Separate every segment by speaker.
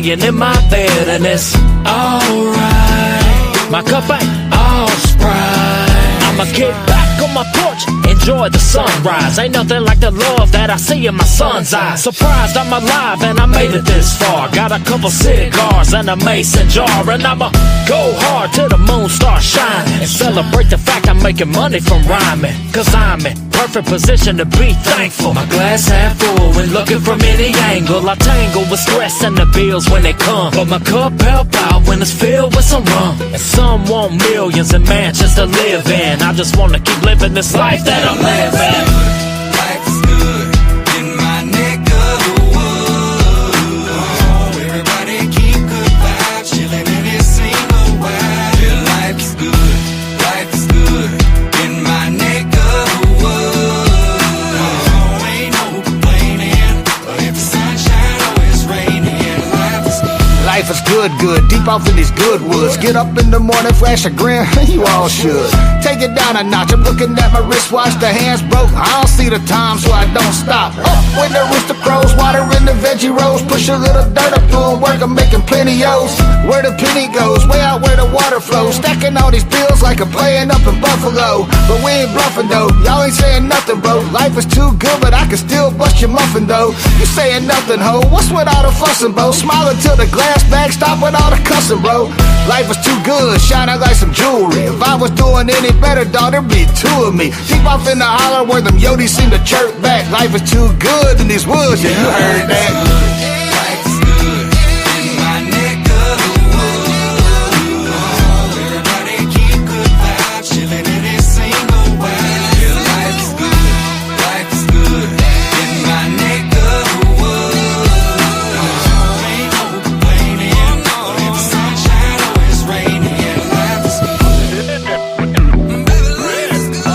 Speaker 1: laying in my bed and it's alright. My cup ain't all Sprite. I'ma kick back on my porch, enjoy the sunrise. Ain't nothing like the love that I see in my son's eyes. Surprised I'm alive and I made it this far. Got a couple cigars and a mason jar, and I'ma go hard till the moon starts shining and celebrate the fact I'm making money from rhyming. Cause I'm in perfect position to be thankful. My glass half full when looking from any angle. I tangle with stress and the bills when they come, but my cup help out when it's filled with some rum. And some want millions and mansions to live in. I just wanna keep living this life that I'm living.
Speaker 2: Life is good in my neck of the woods. Oh, everybody keep good vibes, chilling in this single wide. Yeah, life is good in my neck of the woods. Oh, ain't no complaining, but if the sunshine or it's raining, life is good.
Speaker 3: Life is good, deep off in these good woods. Get up in the morning, flash a grin, you all should. Take it down a notch, I'm looking at my wristwatch, the hands broke. I don't see the time, so I don't stop. Up when the rooster crows, water in the veggie rolls. Push a little dirt up doing work, I'm making plenty O's. Where the penny goes, way out where the water flows. Stacking all these bills like I'm playing up in Buffalo. But we ain't bluffing though, y'all ain't saying nothing, bro. Life is too good, but I can still bust your muffin though. You saying nothing, ho, what's with all the fussing, bro? Smiling till the glass bag, stop with all the cussing, bro. Life was too good, shining like some jewelry. If I was doing any better, dog, there'd be two of me. Deep off in the holler where them yodis seem to chirp back. Life is too good in these woods, yeah, you heard that.
Speaker 2: Life is good in my neck of the woods. Oh, everybody keep good vibes, chilling in this single wide. Yeah, life is good in my neck of the woods. Oh, ain't no complaining, but if the sunshine or it's raining, yeah, life is good. Baby, life is good.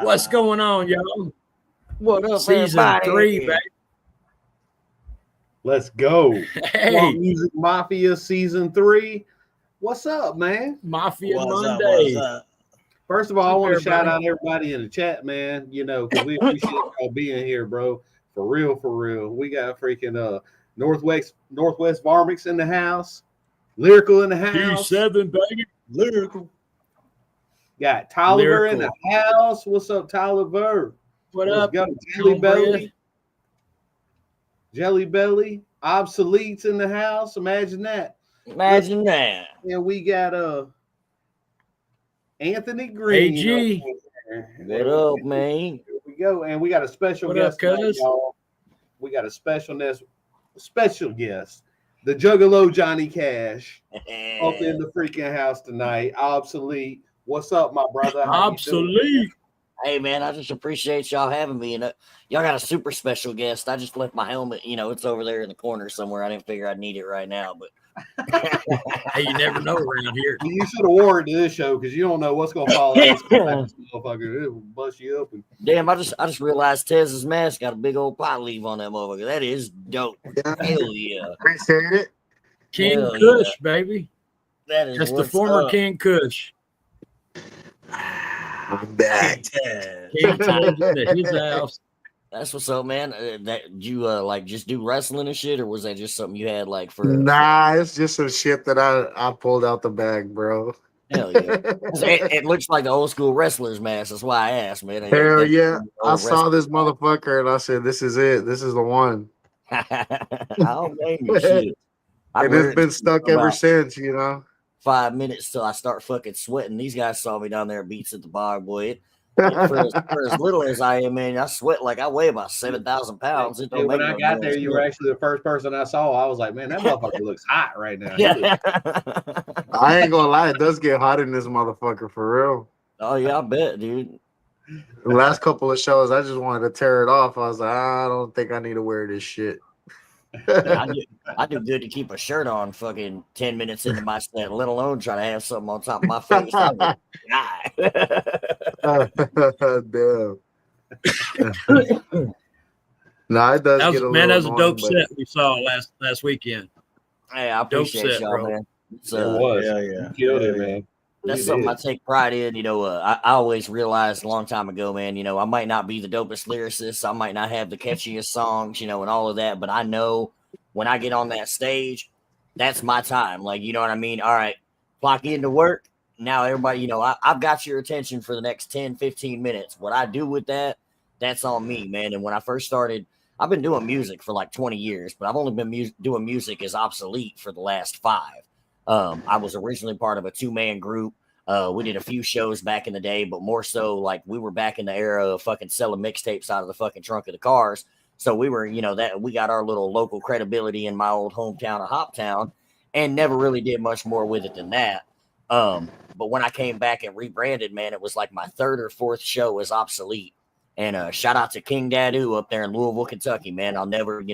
Speaker 4: What's going on, y'all?
Speaker 5: What up,
Speaker 4: Season
Speaker 5: everybody?
Speaker 4: 3, baby.
Speaker 6: Let's go.
Speaker 4: Hey,
Speaker 6: Swamp Music Mafia Season 3. What's up, man?
Speaker 4: Mafia
Speaker 5: What's up,
Speaker 4: Monday.
Speaker 5: what's up?
Speaker 6: First of all, I want to
Speaker 4: Everybody.
Speaker 6: shout out everybody in the chat, man. You know, because we appreciate y'all being here, bro. For real, for real. We got freaking Northwest Varmix in the house. Lyrical in the house.
Speaker 4: Q7, baby.
Speaker 5: Lyrical.
Speaker 6: Got Tolliver in the
Speaker 4: Lyrical.
Speaker 6: house. What's up, Tolliver?
Speaker 4: What
Speaker 6: Let's
Speaker 4: up?
Speaker 6: go. Jelly Belly.
Speaker 4: Cornbread?
Speaker 6: Jelly Belly. Obsoletes in the house. Imagine that.
Speaker 5: Imagine that.
Speaker 6: And we got Anthony Green.
Speaker 4: AG.
Speaker 5: What up, man?
Speaker 6: Here we go. And we got a special
Speaker 4: What
Speaker 6: guest
Speaker 4: up,
Speaker 6: tonight,
Speaker 4: cuz?
Speaker 6: y'all. We got a special guest. The Juggalo Johnny Cash up in the freaking house tonight. Obsolete. What's up, my brother? How you doing?
Speaker 4: Obsolete.
Speaker 5: Hey, man, I just appreciate y'all having me. And y'all got a super special guest. I just left my helmet. You know, it's over there in the corner somewhere. I didn't figure I'd need it right now, but
Speaker 4: Hey, you never know around here.
Speaker 6: You should have worn it to this show because you don't know what's gonna fall out of this motherfucker. It will bust you up.
Speaker 5: damn, I just realized Tez's mask got a big old pot leaf on that motherfucker. That is dope. Hell yeah.
Speaker 3: Appreciate it.
Speaker 4: King
Speaker 5: Hell
Speaker 4: Kush,
Speaker 5: yeah.
Speaker 4: baby.
Speaker 5: That is
Speaker 4: That's the
Speaker 5: what's
Speaker 4: former
Speaker 5: up.
Speaker 4: King Kush.
Speaker 3: I'm back.
Speaker 4: King Times at his house.
Speaker 5: That's what's up, man. That you like just do wrestling and shit, or was that just something you had like for?
Speaker 3: Nah, it's just some shit that I pulled out the bag, bro.
Speaker 5: Hell yeah! It looks like the old school wrestler's mask. That's why I asked, man.
Speaker 3: Hell yeah. I
Speaker 5: Old
Speaker 3: saw this
Speaker 5: wrestler.
Speaker 3: motherfucker and I said, this is it. This is the one.
Speaker 5: I don't blame you. Shit. I
Speaker 3: And
Speaker 5: wear
Speaker 3: it's
Speaker 5: it
Speaker 3: been stuck
Speaker 5: about
Speaker 3: ever since, you know.
Speaker 5: 5 minutes till I start fucking sweating. These guys saw me down there at Beats at the Bar, boy. For as little as I am, man, I sweat like I weigh about 7,000 pounds. It
Speaker 6: Hey,
Speaker 5: don't
Speaker 6: when
Speaker 5: make
Speaker 6: I
Speaker 5: no
Speaker 6: got
Speaker 5: damn
Speaker 6: there, you were
Speaker 5: sense.
Speaker 6: actually the first person I saw. I was like, man, that motherfucker looks hot right now. He
Speaker 5: Yeah.
Speaker 7: I ain't gonna lie, it does get hot in this motherfucker for real.
Speaker 5: Oh yeah, I bet, dude.
Speaker 7: The last couple of shows, I just wanted to tear it off. I was like, I don't think I need to wear this shit.
Speaker 5: Yeah, I do good to keep a shirt on fucking 10 minutes into my set, let alone try to have something on top of my face. I'm a guy.
Speaker 7: Damn. No, it does get a
Speaker 4: That
Speaker 7: little
Speaker 4: was a dope
Speaker 7: annoying, but
Speaker 4: set we saw last weekend.
Speaker 5: Hey, I appreciate
Speaker 4: set,
Speaker 5: y'all,
Speaker 4: bro.
Speaker 5: man. It's,
Speaker 6: It was.
Speaker 7: yeah.
Speaker 6: You killed
Speaker 7: Hell
Speaker 6: it,
Speaker 7: yeah.
Speaker 6: man.
Speaker 5: that's
Speaker 6: You
Speaker 5: something I
Speaker 6: did.
Speaker 5: take pride in. I always realized a long time ago, man, I might not be the dopest lyricist. I might not have the catchiest songs, and all of that. But I know when I get on that stage, that's my time. Like, you know what I mean? All right, clock into work. Now, everybody, I've got your attention for the next 10, 15 minutes. What I do with that, that's on me, man. And when I first started, I've been doing music for like 20 years, but I've only been doing music as obsolete for the last 5. I was originally part of a 2-man group. We did a few shows back in the day, but more so like we were back in the era of fucking selling mixtapes out of the fucking trunk of the cars. So we were, that we got our little local credibility in my old hometown of Hoptown and never really did much more with it than that. But when I came back and rebranded, man, it was like my 3rd or 4th show as obsolete. And shout out to King Dadu up there in Louisville, Kentucky, man. I'll never,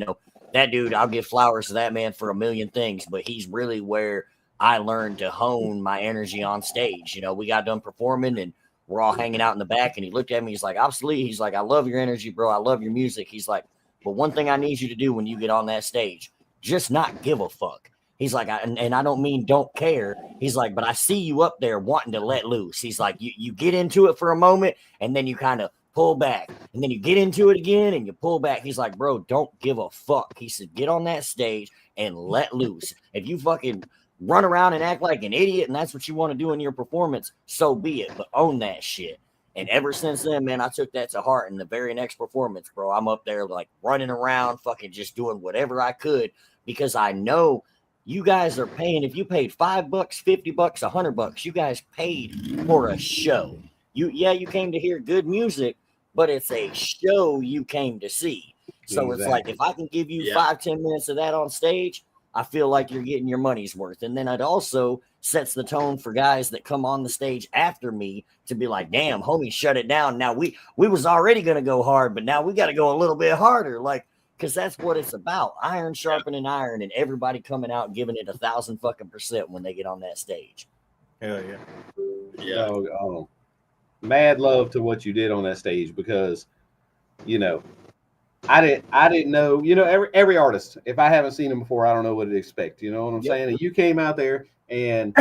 Speaker 5: that dude, I'll give flowers to that man for a million things, but he's really where I learned to hone my energy on stage. We got done performing and we're all hanging out in the back, and he looked at me. He's like, obsolete. He's like, I love your energy, bro. I love your music. He's like, but one thing I need you to do when you get on that stage, just not give a fuck. He's like, and I don't mean don't care. He's like, but I see you up there wanting to let loose. He's like, you get into it for a moment, and then you kind of pull back, and then you get into it again, and you pull back. He's like, bro, don't give a fuck. He said, get on that stage and let loose. If you fucking run around and act like an idiot, and that's what you want to do in your performance, so be it. But own that shit. And ever since then, man, I took that to heart. And the very next performance, bro, I'm up there like running around, fucking just doing whatever I could, because I know you guys are paying. If you paid $5, $50, $100, you guys paid for a show. You came to hear good music, but it's a show you came to see. So It's like, if I can give you 5-10 minutes of that on stage, I feel like you're getting your money's worth. And then it also sets the tone for guys that come on the stage after me to be like, damn, homie, shut it down. Now we was already going to go hard, but now we got to go a little bit harder. Like, because that's what it's about. Iron sharpening iron, and everybody coming out and giving it 1,000% when they get on that stage.
Speaker 7: Hell yeah.
Speaker 4: Yeah.
Speaker 6: So, mad love to what you did on that stage, because, I didn't know, every artist, if I haven't seen them before, I don't know what to expect. You know what I'm saying? And you came out there and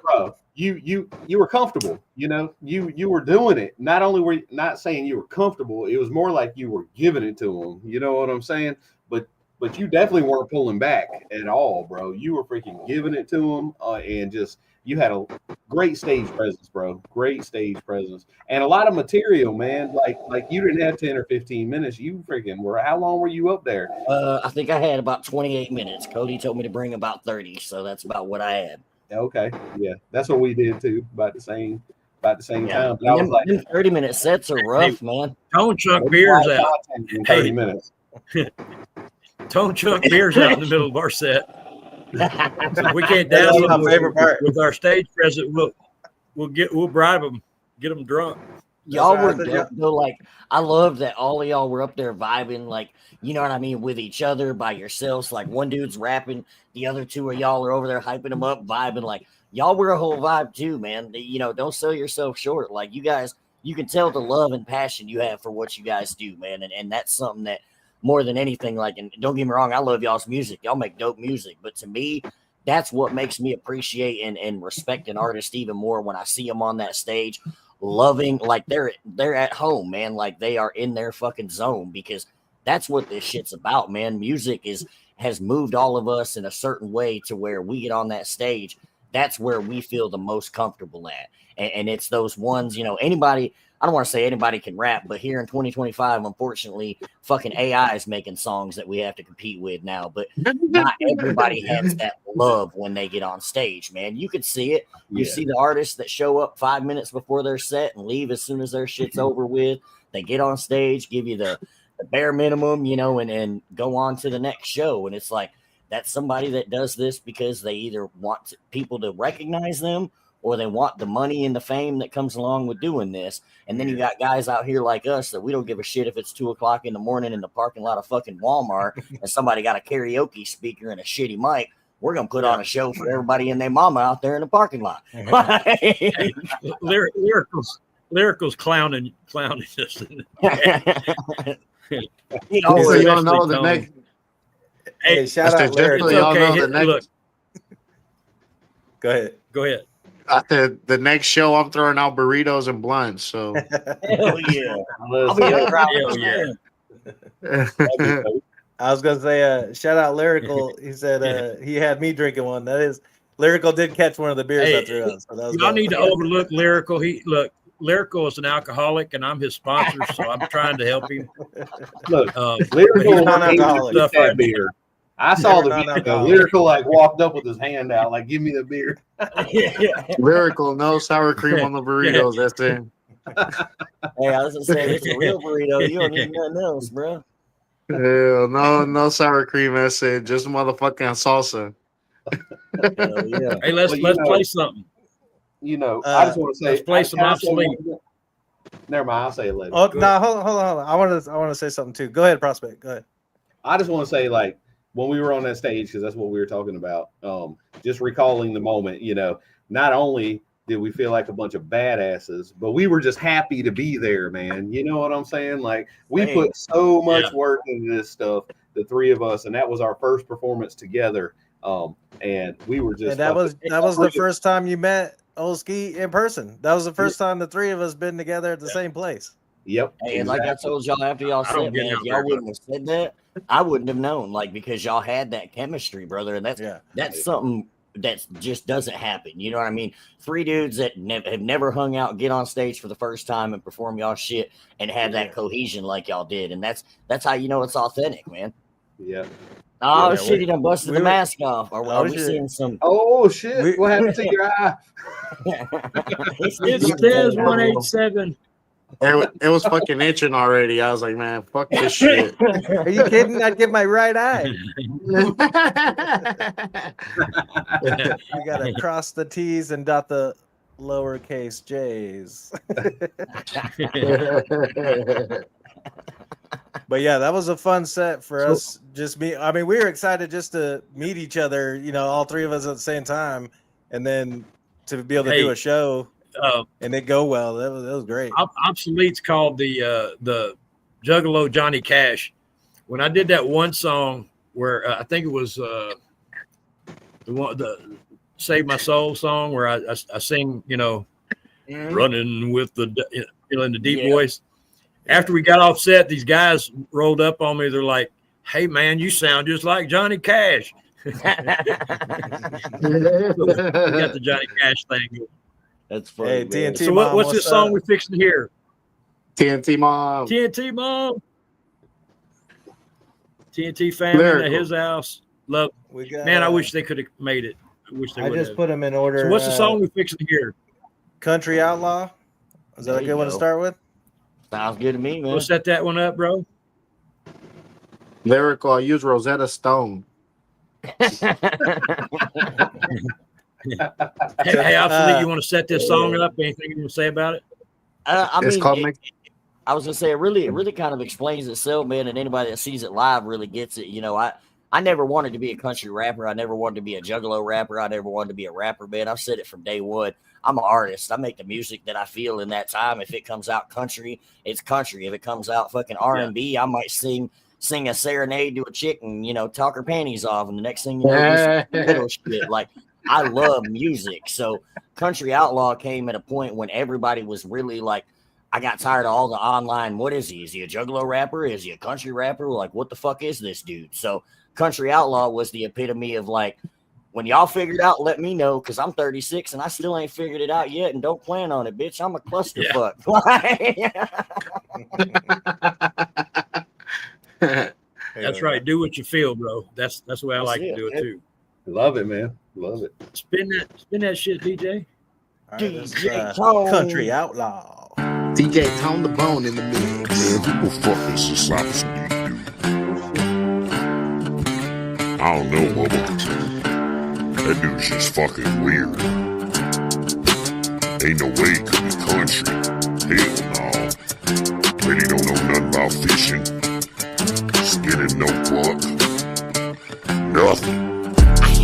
Speaker 6: bro, you were comfortable, you were doing it. Not only were you not saying you were comfortable, it was more like you were giving it to them. You know what I'm saying? But you definitely weren't pulling back at all, bro. You were freaking giving it to them, and just, you had a great stage presence, bro. Great stage presence, and a lot of material, man. Like you didn't have 10 or 15 minutes. You freaking were. How long were you up there?
Speaker 5: I think I had about 28 minutes. Cody told me to bring about 30, so that's about what I had.
Speaker 6: Okay, yeah, that's what we did too. About the same time. But I was
Speaker 5: them,
Speaker 6: like,
Speaker 5: them 30-minute sets are rough, man.
Speaker 4: Tone chuck beers out.
Speaker 6: in 30 minutes.
Speaker 4: Tone chuck beers out in the middle of our set. So if we can't
Speaker 7: That's
Speaker 4: dazzle
Speaker 7: my
Speaker 4: them
Speaker 7: favorite part.
Speaker 4: with our stage presence, we'll bribe them, get them drunk.
Speaker 5: Y'all
Speaker 7: That's
Speaker 5: were
Speaker 7: what I said,
Speaker 5: dope, though. Like, I love that all of y'all were up there vibing, like, you know what I mean, with each other, by yourselves. Like, one dude's rapping, the other two of y'all are over there hyping them up, vibing. Like, y'all were a whole vibe too, man. Don't sell yourself short. Like, you guys, you can tell the love and passion you have for what you guys do, man. And that's something that, more than anything, like, and don't get me wrong, I love y'all's music. Y'all make dope music. But to me, that's what makes me appreciate and respect an artist even more when I see them on that stage, loving, like they're at home, man. Like, they are in their fucking zone, because that's what this shit's about, man. Music has moved all of us in a certain way to where we get on that stage. that's where we feel the most comfortable at. And it's those ones, you know, anybody, I don't want to say anybody can rap, but here in 2025, unfortunately, fucking AI is making songs that we have to compete with now. But not everybody has that love when they get on stage, man. You could see it. You see the artists that show up 5 minutes before their set and leave as soon as their shit's over with. They get on stage, give you the bare minimum, you know, and go on to the next show. And it's like, that's somebody that does this because they either want people to recognize them or they want the money and the fame that comes along with doing this. And then you got guys out here like us that we don't give a shit if it's 2:00 in the morning in the parking lot of fucking Walmart and somebody got a karaoke speaker and a shitty mic. We're going to put on a show for everybody and their mama out there in the parking lot.
Speaker 4: Lyrical's clowning us.
Speaker 5: You know,
Speaker 7: So y'all know the next.
Speaker 8: Hey, shout out Lyrical.
Speaker 4: It's okay. Look,
Speaker 8: Go ahead.
Speaker 7: After the next show, I'm throwing out burritos and blunts. So
Speaker 5: hell yeah.
Speaker 6: Let's
Speaker 5: I'll be
Speaker 6: go.
Speaker 5: in the crowd.
Speaker 4: Hell yeah.
Speaker 8: I was gonna say, shout out Lyrical. He said he had me drinking one. That is, Lyrical did catch one of the beers I threw out. So that was
Speaker 4: Y'all
Speaker 8: dope.
Speaker 4: need to overlook Lyrical. Lyrical is an alcoholic, and I'm his sponsor, so I'm trying to help him.
Speaker 6: Look,
Speaker 4: He's
Speaker 6: Lyrical
Speaker 8: non-alcoholic.
Speaker 6: stuff that beer. I saw the video.
Speaker 8: Non-alcoholic.
Speaker 6: Lyrical like walked up with his hand out, like, "Give me the beer."
Speaker 7: Lyrical, no sour cream on the burritos. That's it.
Speaker 5: Hey, I was gonna say it's a real burrito. You don't need nothing else, bro.
Speaker 7: Hell, no sour cream. That's it. Just motherfucking salsa.
Speaker 5: Hell yeah.
Speaker 4: Hey, let's
Speaker 6: Well, you know-
Speaker 4: play something.
Speaker 6: You know, I just want to say,
Speaker 4: let's play some
Speaker 6: can I say
Speaker 4: obsolete.
Speaker 6: one thing? Never mind, I'll say it later.
Speaker 8: Oh
Speaker 6: Go
Speaker 8: no,
Speaker 6: ahead.
Speaker 8: hold on. I want to say something too. Go ahead, Prospect. Go ahead.
Speaker 6: I just want to say, like, when we were on that stage, because that's what we were talking about. Just recalling the moment. You know, not only did we feel like a bunch of badasses, but we were just happy to be there, man. You know what I'm saying? Like, we
Speaker 5: Hey.
Speaker 6: put so much
Speaker 4: Yeah.
Speaker 6: work into this stuff, the three of us, and that was our first performance together. And we were just
Speaker 8: And that was the
Speaker 6: freaking-
Speaker 8: first time you met Old Ski in person. That was the first time the three of us been together at the same place.
Speaker 6: Yep.
Speaker 5: Hey, and like I told y'all after y'all
Speaker 4: I don't
Speaker 5: said,
Speaker 4: get
Speaker 5: man,
Speaker 4: out
Speaker 5: if y'all
Speaker 4: there,
Speaker 5: wouldn't have said that, I wouldn't have known, like, because y'all had that chemistry, brother. And that's something that just doesn't happen. You know what I mean? Three dudes that have never hung out, get on stage for the first time and perform y'all shit and have that cohesion like y'all did. And that's how you know it's authentic, man.
Speaker 6: Yeah.
Speaker 5: Oh
Speaker 8: Yeah,
Speaker 5: shit, he done busted
Speaker 8: we
Speaker 5: the
Speaker 8: were-
Speaker 5: mask off. Are we
Speaker 8: should-
Speaker 5: seeing some?
Speaker 6: Oh shit!
Speaker 8: We-
Speaker 6: What happened to your eye?
Speaker 4: It says 187.
Speaker 7: It was fucking itching already. I was like, man, fuck this shit.
Speaker 8: Are you kidding? I'd give my right eye. You gotta cross the T's and dot the lowercase J's. But yeah, that was a fun set for us. Just me. I mean, we were excited just to meet each other, you know, all three of us at the same time, and then to be able to do
Speaker 4: Hey,
Speaker 8: a show and it go well. That was great.
Speaker 4: Obsolete's called the Juggalo Johnny Cash. When I did that one song where I think it was the Save My Soul song where I sing, you know, running with the in the deep voice. After we got off set, these guys rolled up on me. They're like, "Hey man, you sound just like Johnny Cash." We got the Johnny Cash thing.
Speaker 5: That's funny.
Speaker 8: Hey,
Speaker 5: man.
Speaker 8: TNT.
Speaker 4: So
Speaker 8: Mom,
Speaker 4: what's this song
Speaker 8: up?
Speaker 4: we're fixing to hear?
Speaker 7: TNT mom.
Speaker 4: TNT Mom. TNT family
Speaker 7: Lyrical.
Speaker 4: at his house. Love.
Speaker 8: We got,
Speaker 4: Man, I wish they could have made it. I wish they
Speaker 8: I
Speaker 4: would
Speaker 8: just
Speaker 4: have.
Speaker 8: put them in order.
Speaker 4: So what's the song we're fixing to hear?
Speaker 8: Country Outlaw. Is that
Speaker 5: There
Speaker 8: a
Speaker 5: you
Speaker 8: good one to
Speaker 5: go.
Speaker 8: start with?
Speaker 5: Sounds good to me, man.
Speaker 4: We'll set that one up, bro.
Speaker 7: Lyrical, I use Rosetta Stone.
Speaker 4: Hey, Obsolete, you want to set this song up? Anything you want to say about it?
Speaker 5: I
Speaker 7: It's
Speaker 5: mean,
Speaker 7: called
Speaker 5: I was gonna say it really kind of explains itself, man. And anybody that sees it live really gets it. You know, I never wanted to be a country rapper. I never wanted to be a juggalo rapper. I never wanted to be a rapper, man. I've said it from day one. I'm an artist. I make the music that I feel in that time. If it comes out country, it's country. If it comes out fucking R&B, I might sing a serenade to a chick and, you know, talk her panties off. And the next thing you know, do some little shit. Like, I love music. So Country Outlaw came at a point when everybody was really like, I got tired of all the online. What is he? Is he a juggalo rapper? Is he a country rapper? Like, what the fuck is this dude? So Country Outlaw was the epitome of like, When y'all figure it out, let me know, because I'm 36 and I still ain't figured it out yet and don't plan on it, bitch. I'm a clusterfuck.
Speaker 4: That's right. Do what you feel, bro. That's the way I like to do it too.
Speaker 6: Love it, man. Love it.
Speaker 4: Spin that shit, DJ.
Speaker 5: DJ
Speaker 8: Country Outlaw.
Speaker 3: DJ Tone the Bone in the mix.
Speaker 9: Man, who the fuck is this opposite dude? I don't know, Bubba. That dude's just fucking weird. Ain't no way it could be country. Hell no. Bet he don't know nothing about fishing. Skinning no buck. Nothing.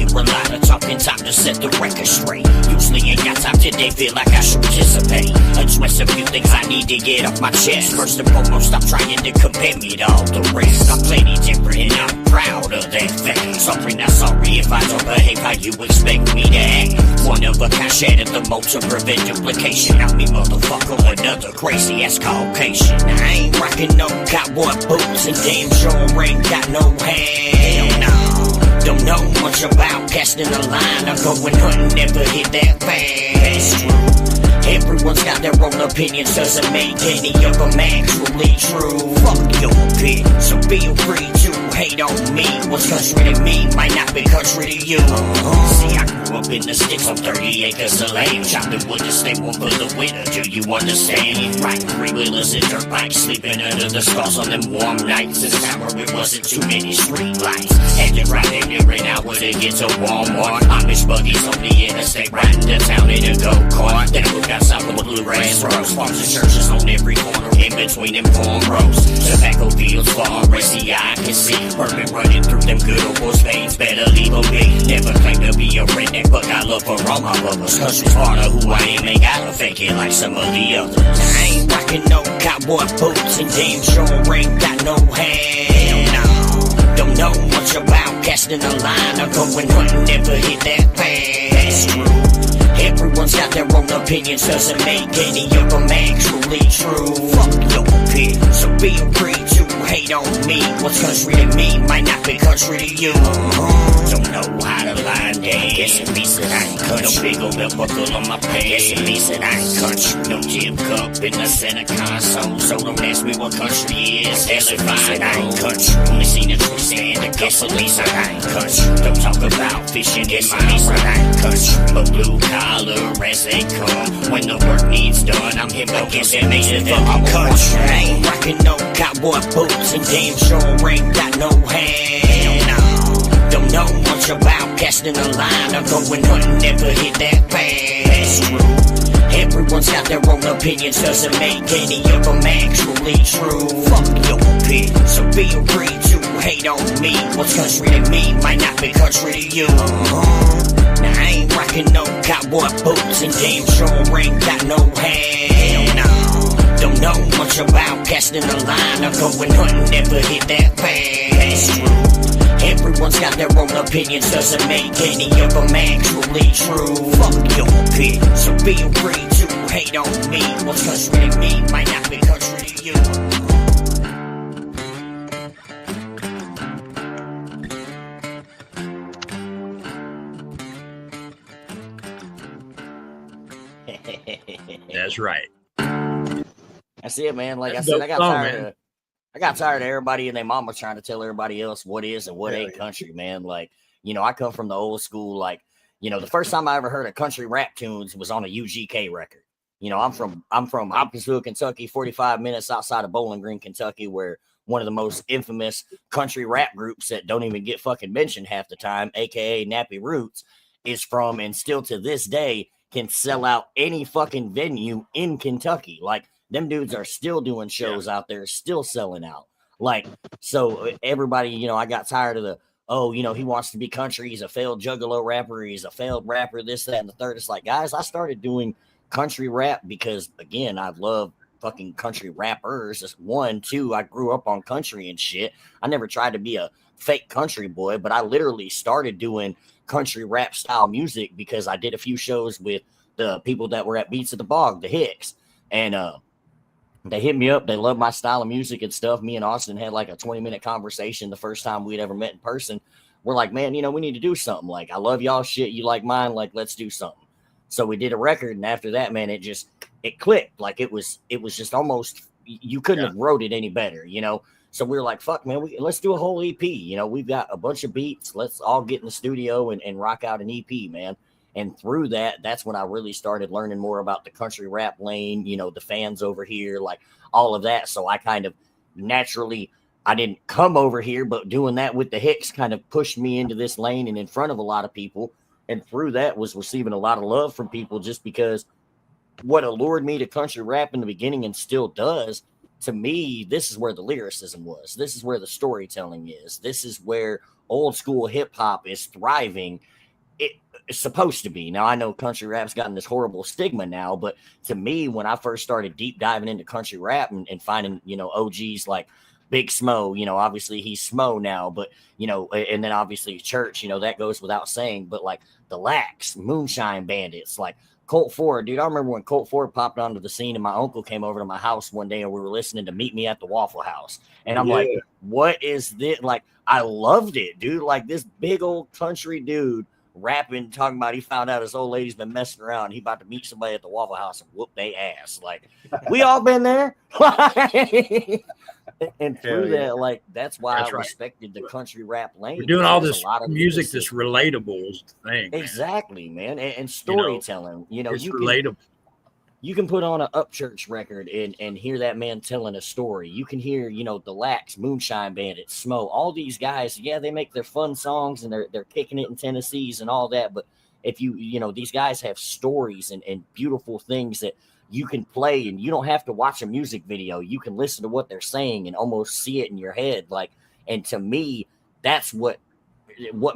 Speaker 10: A lot of talking, time to set the record straight. Usually ain't got time today, feel like I should participate. Address a few things I need to get off my chest. First and foremost, stop trying to compare me to all the rest. I'm plenty different and I'm proud of that fact. Sorry, not sorry if I don't behave how you expect me to act. One of a kind, shattered the mold to prevent duplication. I'm me motherfucker, another crazy ass Caucasian. I ain't rocking no cowboy boots and damn sure ain't got no hell, no. Don't know much about casting a line. I'm going hunting, never hit that fast. Everyone's got their own opinions, doesn't make any of them actually true. Fuck your opinion, so feel free to hate on me. What's country to me might not be country to you. See, I grew up in the sticks on 30 acres of land, chopping wood to stay warm for the winter. Do you understand? Right, three-wheelers and dirt bikes, sleeping under the stars on them warm nights. In time where it wasn't too many street lights. Had to ride there an hour to get to Walmart. Amish buggies on the interstate, riding to town in a go-kart. Then I moved outside with bluegrass rows. Farms and churches on every corner, in between them corn rows. Tobacco fields far as the eye can see. Bourbon running through them good old boys' veins. Better leave a be. Never claim to be a redneck, but I love for all my brothers. Country's part of who I am, ain't gotta fake it like some of the others. I ain't rocking no cowboy boots and damn sure ain't got no hell, no. Don't know much about casting a line. I'm going hunting, never hit that fast. Everyone's got their own opinions, doesn't make any of them actually true. Fuck your opinion, so feel free to hate on me. What's country to me might not be country to you. Don't know how to line dance. Guess it means that I ain't country. No big old belt buckle on my pants. Guess it means that I ain't country. No gym cup in the center console. So don't ask me what country is. Guess it means that I ain't country. Only seen a tree stand. Guess it means that I ain't country. Don't talk about fishing. Guess it means that I ain't country. But blue collar as they come. When the work needs done, I'm here. But guess it means that I'm country. I ain't rocking no cowboy boots and damn sure ain't got no hell, no. Don't know much about casting a line. I'm going hunting, never hit that fast. Everyone's got their own opinions, doesn't make any of them actually true. Fuck your opinion, so feel free to hate on me. What's country to me might not be country to you. Now I ain't rocking no cowboy boots and damn sure ain't got no hell, no. Don't know much about casting a line. I'm going hunting, never hit that fast. Everyone's got their own opinions, doesn't make any of them actually true. Fuck your opinion, so feel free to hate on me. What's country to me might not be country to you.
Speaker 4: That's right.
Speaker 5: That's it, man. Like
Speaker 4: That's
Speaker 5: I said, I got
Speaker 4: dope song,
Speaker 5: tired
Speaker 4: man.
Speaker 5: of I got tired of everybody and their mama trying to tell everybody else what is and what ain't country, man. Like, you know, I come from the old school. Like, you know, the first time I ever heard of country rap tunes was on a UGK record. You know, I'm from Hopkinsville, Kentucky, 45 minutes outside of Bowling Green, Kentucky, where one of the most infamous country rap groups that don't even get fucking mentioned half the time, aka Nappy Roots, is from, and still to this day can sell out any fucking venue in Kentucky. Like, them dudes are still doing shows out there, still selling out. Like, so everybody, you know, I got tired of the, oh, you know, he wants to be country. He's a failed juggalo rapper. He's a failed rapper, this, that, and the third. It's like, guys, I started doing country rap because, again, I love fucking country rappers. It's one, two, I grew up on country and shit. I never tried to be a fake country boy, but I literally started doing country rap style music because I did a few shows with the people that were at Beats of the Bog, the Hicks. And, they hit me up. They love my style of music and stuff. Me and Austin had like a 20-minute conversation the first time we'd ever met in person. we're like, man, you know, we need to do something. Like, I love y'all shit. You like mine. Like, let's do something. So we did a record. And after that, man, it clicked. Like it was just almost, you couldn't have wrote it any better, you know? So we were like, fuck, man, let's do a whole EP. You know, we've got a bunch of beats. Let's all get in the studio and rock out an EP, man. And through that, that's when I really started learning more about the country rap lane, you know, the fans over here, like all of that. So I kind of naturally, I didn't come over here, but doing that with the Hicks kind of pushed me into this lane and in front of a lot of people. And through that was receiving a lot of love from people, just because what allured me to country rap in the beginning and still does, to me, this is where the lyricism was. This is where the storytelling is. This is where old school hip hop is thriving. It's supposed to be. Now, I know country rap's gotten this horrible stigma now, but to me, when I first started deep diving into country rap and finding, you know, OGs like Big Smo, you know, obviously he's Smo now, but, you know, and then obviously Church, you know, that goes without saying, but like the Lax, Moonshine Bandits, like Colt Ford, dude. I remember when Colt Ford popped onto the scene and my uncle came over to my house one day and we were listening to Meet Me at the Waffle House. And I'm like, what is this? Like, I loved it, dude. Like this big old country dude rapping, talking about he found out his old lady's been messing around. He about to meet somebody at the Waffle House and whoop their ass. Like, we all been there. And through that, like, that's why I respected the country rap lane.
Speaker 4: We're doing all this music that's relatable is the thing.
Speaker 5: Exactly, man. And storytelling. You know,
Speaker 4: it's relatable.
Speaker 5: You can put on an Upchurch record and hear that man telling a story. You can hear, you know, the Lax, Moonshine Bandits, Smo, all these guys. Yeah, they make their fun songs and they're kicking it in Tennessee's and all that. But if you know, these guys have stories and beautiful things that you can play, and you don't have to watch a music video. You can listen to what they're saying and almost see it in your head. Like, and to me, that's what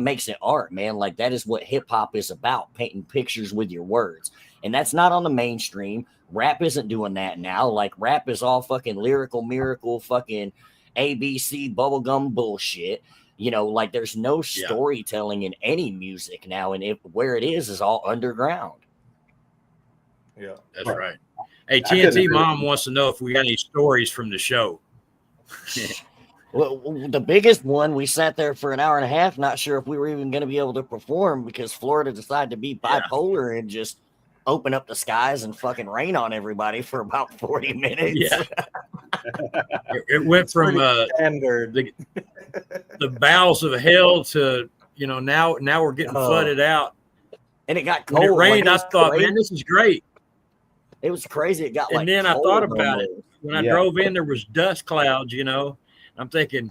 Speaker 5: makes it art, man. Like, that is what hip hop is about, painting pictures with your words. And that's not on the mainstream. Rap isn't doing that now. Like, rap is all fucking lyrical miracle, fucking ABC bubblegum bullshit. You know, like, there's no storytelling in any music now. And where it is all underground.
Speaker 4: Yeah, that's right. Hey, TNT Mom wants to know if we got any stories from the show.
Speaker 5: Well, the biggest one, we sat there for an hour and a half, not sure if we were even going to be able to perform because Florida decided to be bipolar and just open up the skies and fucking rain on everybody for about 40 minutes.
Speaker 4: Yeah. It went from
Speaker 8: standard
Speaker 4: the bowels of hell to, you know, now we're getting flooded out.
Speaker 5: And it got cold.
Speaker 4: When it rained, I thought, man, this is great.
Speaker 5: It was crazy. It got
Speaker 4: and then I thought about it. When I drove in, there was dust clouds, you know. I'm thinking,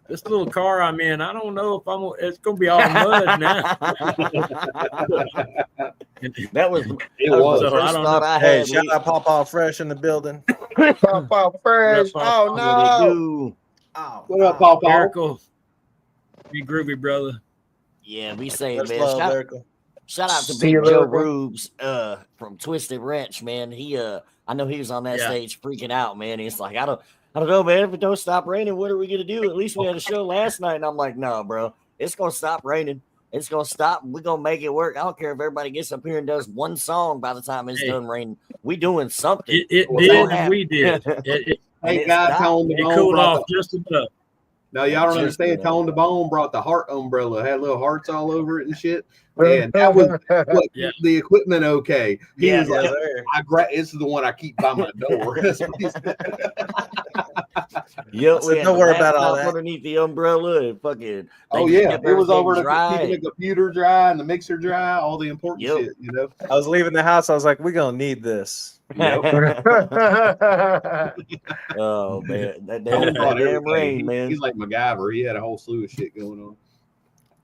Speaker 4: this little car I'm in, I don't know if it's going to be all mud now.
Speaker 5: That was
Speaker 4: so
Speaker 5: I thought I had.
Speaker 8: Hey, shout out Pawpaw Fresh in the building.
Speaker 7: Pawpaw Fresh. Oh, no.
Speaker 5: Oh,
Speaker 6: what up, Pawpaw?
Speaker 4: Miracle. Be groovy, brother.
Speaker 5: Yeah, we say,
Speaker 8: Much
Speaker 5: man.
Speaker 8: love,
Speaker 5: Shout out to Big Joe Rubes from Twisted Wrench, man. I know he was on that stage freaking out, man. He's like, I don't know, man. If it don't stop raining, what are we gonna do? At least we had a show last night, and I'm like, no, bro, it's gonna stop raining. It's gonna stop. We're gonna make it work. I don't care if everybody gets up here and does one song by the time it's done raining. We doing something.
Speaker 4: It did, and we did.
Speaker 6: Hey guys, Tone the Bone
Speaker 4: cooled
Speaker 6: brought
Speaker 4: off just enough.
Speaker 6: Now y'all don't understand. Tone the Bone brought the heart umbrella, had little hearts all over it and shit. And that was the equipment okay. He was like, this is the one I keep by my door.
Speaker 5: Don't worry about all that. Underneath the umbrella and fucking.
Speaker 6: Oh yeah, it was over to keeping the computer dry and the mixer dry, all the important shit. You know,
Speaker 8: I was leaving the house. I was like, "We're gonna need this."
Speaker 5: Oh man, that damn rain, man.
Speaker 6: He's like MacGyver. He had a whole slew of shit going on.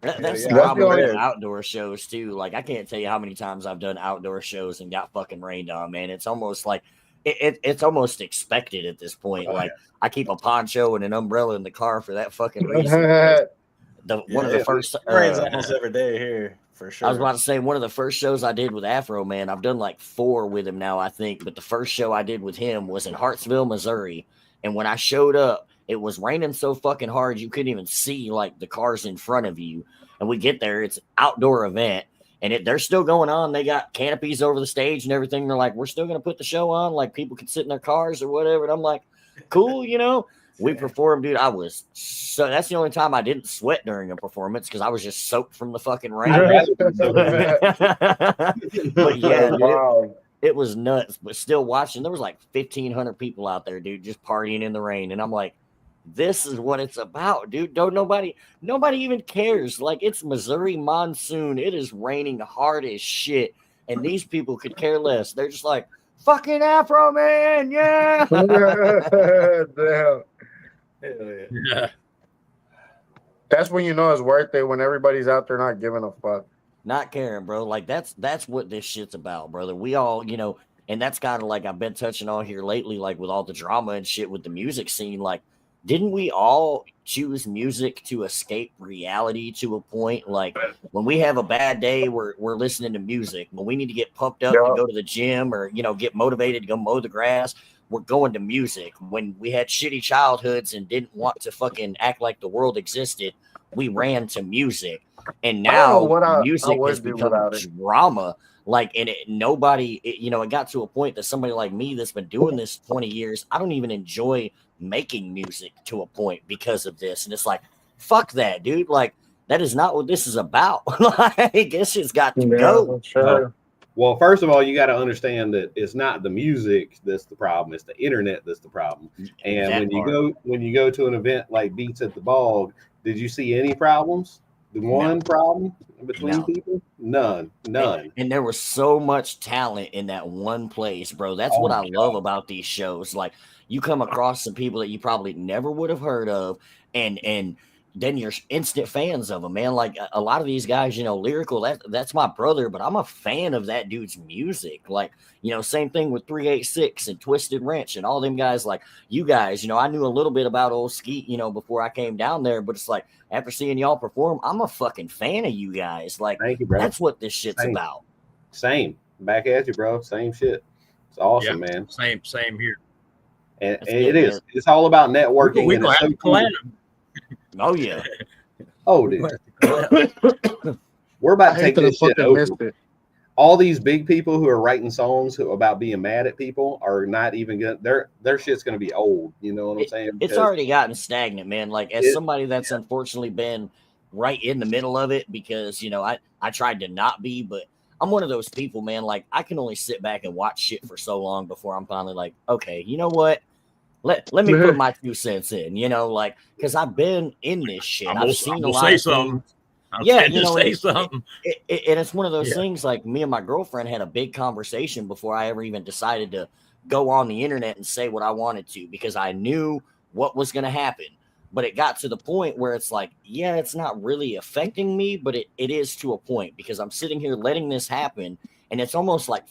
Speaker 5: That's the problem with outdoor shows too. Like, I can't tell you how many times I've done outdoor shows and got fucking rained on, man. It's almost like it's almost expected at this point. Like, I keep a poncho and an umbrella in the car for that fucking reason. One of the first
Speaker 8: rains almost every day here for sure.
Speaker 5: I was about to say, one of the first shows I did with Afro, man, I've done like 4 with him now, I think. But the first show I did with him was in Hartsville, Missouri. And when I showed up, it was raining so fucking hard you couldn't even see like the cars in front of you. And we get there, it's an outdoor event, and they're still going on. They got canopies over the stage and everything. They're like, we're still gonna put the show on, like people can sit in their cars or whatever. And I'm like, cool, you know. We performed, dude. I was so that's the only time I didn't sweat during a performance because I was just soaked from the fucking rain. But yeah, dude,
Speaker 7: Wow.
Speaker 5: it was nuts. But still watching, there was like 1,500 people out there, dude, just partying in the rain. And I'm like, this is what it's about, dude. Don't nobody even cares. Like, it's Missouri monsoon. It is raining hard as shit. And these people could care less. They're just like, fucking Afro man, yeah.
Speaker 7: Damn.
Speaker 4: Yeah.
Speaker 7: That's when you know it's worth it, when everybody's out there not giving a fuck.
Speaker 5: Not caring, bro. Like that's what this shit's about, brother. We all, and that's kind of like I've been touching on here lately, like with all the drama and shit with the music scene. Like, didn't we all choose music to escape reality to a point? Like, when we have a bad day, we're listening to music. When we need to get pumped up to go to the gym or get motivated to go mow the grass, we're going to music. When we had shitty childhoods and didn't want to fucking act like the world existed, we ran to music. And now music has become drama. Like, and it got to a point that somebody like me that's been doing this 20 years, I don't even enjoy making music to a point because of this. And it's like, fuck that, dude. Like, that is not what this is about. Like, this has got to go.
Speaker 7: Sure.
Speaker 6: Well, first of all, you got to understand that it's not the music that's the problem; it's the internet that's the problem. And when you go to an event like Beats at the Bog, did you see any problems? The one problem between people? None.
Speaker 5: And there was so much talent in that one place, bro. That's what I love about these shows. Like, you come across some people that you probably never would have heard of, and then you're instant fans of them, man. Like, a lot of these guys, Lyrical, that's my brother, but I'm a fan of that dude's music. Like, same thing with 386 and Twisted Wrench and all them guys. Like, you guys, I knew a little bit about old Skeet, before I came down there, but it's like, after seeing y'all perform, I'm a fucking fan of you guys. Like,
Speaker 6: thank you, bro.
Speaker 5: That's what this shit's about.
Speaker 6: Same. Back at you, bro. Same shit. It's awesome, man.
Speaker 4: Same here.
Speaker 6: And it is. Man. It's all about networking.
Speaker 4: We gonna have to collab.
Speaker 5: Oh yeah.
Speaker 6: Oh, dude. We're about to take this shit over. All these big people who are writing songs about being mad at people are not even gonna. Their shit's gonna be old. You know what I'm saying?
Speaker 5: It's already gotten stagnant, man. Like, as somebody that's unfortunately been right in the middle of it, because I tried to not be, but I'm one of those people, man. Like, I can only sit back and watch shit for so long before I'm finally like, okay, you know what? Let me put my 2 cents in, like, because I've been in this shit. I've seen a lot of
Speaker 4: something.
Speaker 5: Say something. And it's one of those things. Like, me and my girlfriend had a big conversation before I ever even decided to go on the internet and say what I wanted to, because I knew what was going to happen. But it got to the point where it's like, yeah, it's not really affecting me, but it is to a point, because I'm sitting here letting this happen. And it's almost like,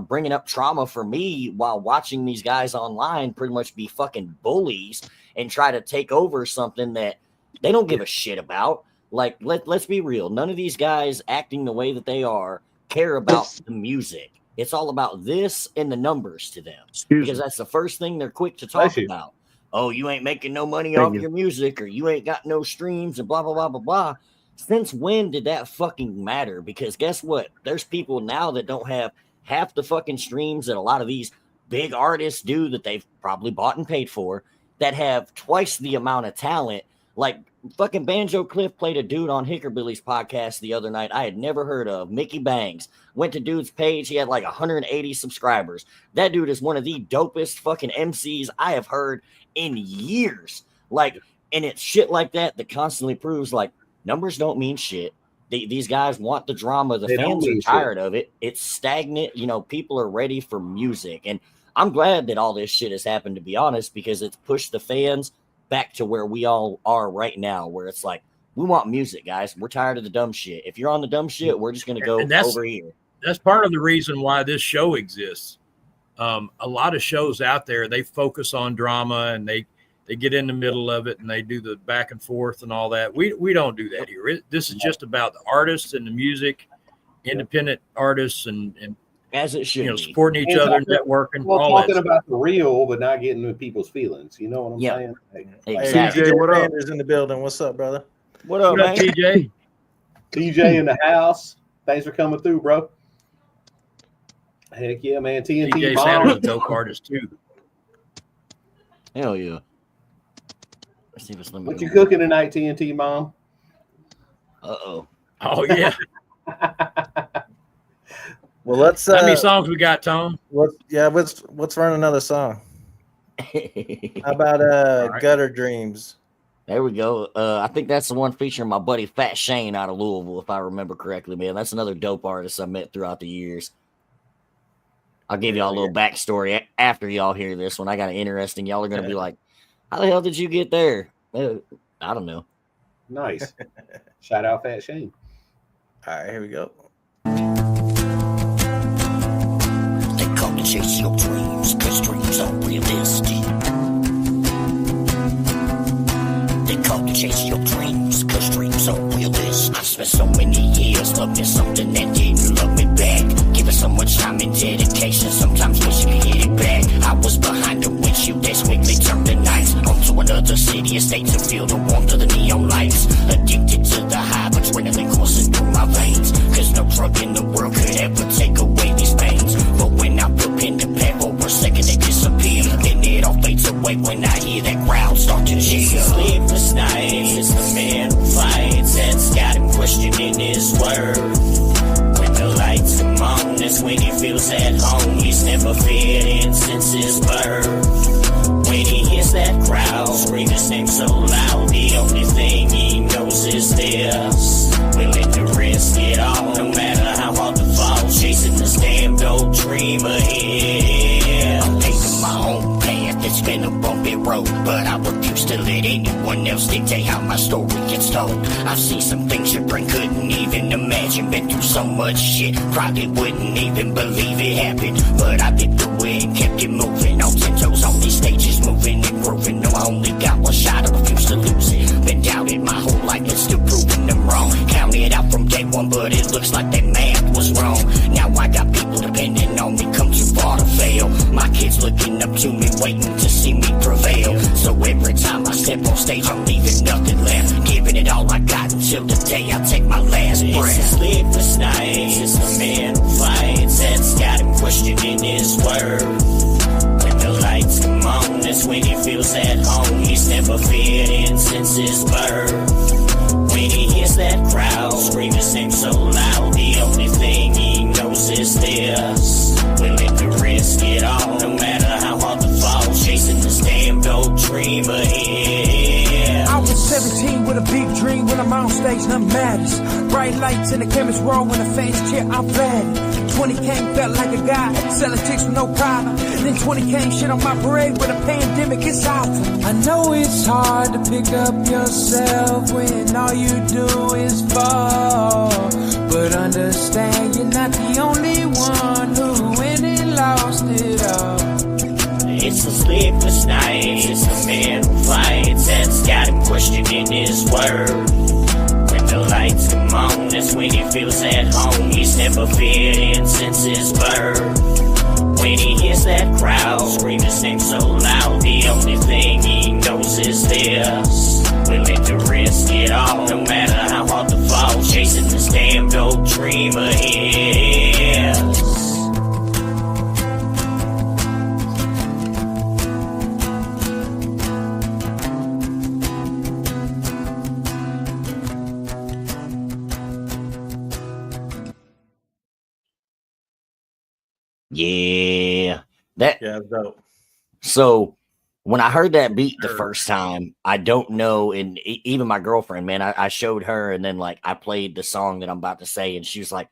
Speaker 5: bringing up trauma for me while watching these guys online pretty much be fucking bullies and try to take over something that they don't give a shit about. Like, let's be real. None of these guys acting the way that they are care about the music. It's all about this and the numbers to them, because that's the first thing they're quick to talk about. Oh, you ain't making no money off your music, or you ain't got no streams, and blah, blah, blah, blah, blah. Since when did that fucking matter? Because guess what? There's people now that don't have half the fucking streams that a lot of these big artists do, that they've probably bought and paid for, that have twice the amount of talent. Like, fucking Banjo Cliff played a dude on Hickerbilly's podcast the other night I had never heard of, Mickey Bangs. Went to dude's page. He had like 180 subscribers. That dude is one of the dopest fucking MCs I have heard in years. Like, and it's shit like that that constantly proves, like, numbers don't mean shit. These guys want the drama. The fans are tired of it. It's stagnant. People are ready for music. And I'm glad that all this shit has happened, to be honest, because it's pushed the fans back to where we all are right now, where it's like, we want music, guys. We're tired of the dumb shit. If you're on the dumb shit, we're just going to go over here.
Speaker 4: That's part of the reason why this show exists. A lot of shows out there, they focus on drama, and they get in the middle of it, and they do the back and forth and all that. We don't do that here. This is just about the artists and the music, independent artists, and
Speaker 5: as it should be.
Speaker 4: Supporting each other, networking.
Speaker 6: Well,
Speaker 4: all
Speaker 6: talking about the real, but not getting into people's feelings. You know what I'm saying?
Speaker 5: Exactly.
Speaker 8: TJ, what up? Is in the building. What's up, brother?
Speaker 5: What up, man?
Speaker 4: TJ?
Speaker 6: TJ in the house. Thanks for coming through, bro. Heck yeah, man. TNT
Speaker 4: TJ Sanders is a dope artist too.
Speaker 5: Hell yeah. see if it's let me
Speaker 6: What
Speaker 5: go.
Speaker 6: you cooking tonight, TNT Mom?
Speaker 5: Uh-oh.
Speaker 4: Oh yeah.
Speaker 8: Well, let's.
Speaker 4: How many songs we got, Tom?
Speaker 8: Let's run another song. How about
Speaker 4: right.
Speaker 8: Gutter Dreams?
Speaker 5: There we go. I think that's the one featuring my buddy Fat Shane out of Louisville, if I remember correctly, man. That's another dope artist I met throughout the years. I'll give y'all a little backstory after y'all hear this one. I got an interesting. Y'all are going to be like, how the hell did you get there? I don't know.
Speaker 6: Nice. Shout out Fat Shane.
Speaker 8: All right, here we go.
Speaker 10: They come to chase your dreams, cause dreams are realistic. They come to chase your dreams, cause dreams are realistic. I spent so many years loving something that didn't love me back. Giving so much time and dedication, sometimes wish you could get it back. I was behind the windshield that's quickly turned the nights onto another city estate to feel the warmth of the neon lights. Addicted to the high, adrenaline coursing through my veins. Cause no drug in the world could ever take away these pains. But when I put pen to pad for a second, they disappear. Then it all fades away when I hear that crowd start to cheer. Sleepless nights, it's the man who fights that's got him questioning his worth. When the lights come on, that's when he feels at home. He's never feared in since his birth. When he hears that crowd scream his name so loud, the only thing he knows is this: willing to risk it all, no matter how hard the fall. Chasing this damn old dream ahead. I'm taking my own path, it's been a bumpy road, but I refuse to let anyone else dictate how my story gets told. I've seen some things your brain couldn't even imagine. Been through so much shit, probably wouldn't even believe it happened. But I did through it and kept it moving. On 10 toes on these stages, moving and grooving. No, I only got one shot, I refuse to lose it. Been doubted my whole life and still proving them wrong. Counted out from day one, but it looks like that math was wrong. Now I got people depending on me, come too far to fail. My kids looking up to me, waiting to see me prevail. So every time I step on stage, I'm leaving nothing left. Giving it all I got until the day I take my last breath. It's sleepless nights, it's the man who fights that's got him questioning his worth. When the lights come on, that's when he feels at home. He's never feared in since his birth. When he hears that crowd scream his name so loud, the only thing he knows is this: willing to risk it all, no matter how hard the fall. Chasing this damn old dream ahead.
Speaker 11: I was 17 with a big dream. When I'm on stage, nothing matters. Bright lights in the chemist roll. When the fans cheer, I'm flattered. 20 came, felt like a guy selling chicks with no problem. Then 20 came, shit on my parade with a pandemic. It's awful. I know it's hard to pick up yourself when all you do is fall. But understand you're not the only one who went and lost it all.
Speaker 10: It's a sleepless night, it's the man who fights that's got him questioning his worth. When the lights come on, that's when he feels at home. He's never feared in since his birth. When he hears that crowd scream his name so loud, the only thing he knows is this: willing to risk it all, no matter how hard the fall. Chasing this damn old dream ahead. Yeah,
Speaker 8: Yeah, it's dope.
Speaker 5: So when I heard that beat the first time, I don't know, and even my girlfriend, man, I showed her, and then like I played the song that I'm about to say, and she was like,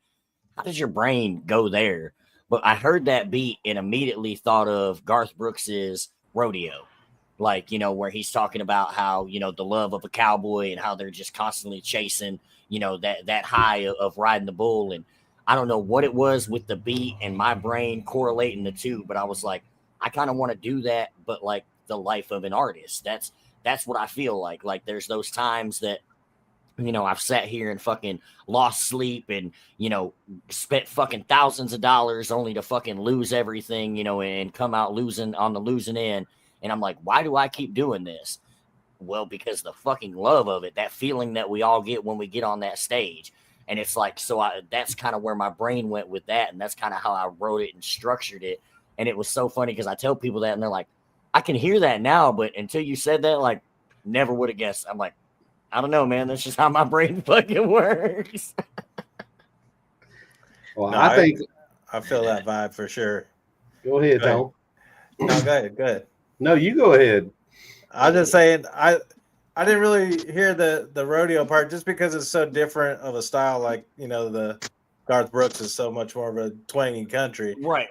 Speaker 5: "How does your brain go there?" But I heard that beat and immediately thought of Garth Brooks's Rodeo, like, you know, where he's talking about how, you know, the love of a cowboy and how they're just constantly chasing, you know, that high of riding the bull. And I don't know what it was with the beat and my brain correlating the two, but I was like, I kind of want to do that, but like the life of an artist. That's what I feel like. Like there's those times that, you know, I've sat here and fucking lost sleep and, you know, spent fucking thousands of dollars only to fucking lose everything, you know, and come out losing on the losing end. And I'm like, why do I keep doing this? Well, because the fucking love of it, that feeling that we all get when we get on that stage. And it's like, so that's kind of where my brain went with that. And that's kind of how I wrote it and structured it. And it was so funny because I tell people that and they're like, I can hear that now. But until you said that, like, Never would have guessed. I'm like, I don't know, man. That's just how my brain fucking works.
Speaker 6: Well,
Speaker 8: No,
Speaker 6: I think.
Speaker 8: I feel that vibe for sure.
Speaker 6: Go ahead, Tom.
Speaker 8: No, go ahead. Go ahead.
Speaker 6: No, you go ahead.
Speaker 8: I'm just saying, I didn't really hear the rodeo part just because it's so different of a style. Like, the Garth Brooks is so much more of a twangy country.
Speaker 5: Right.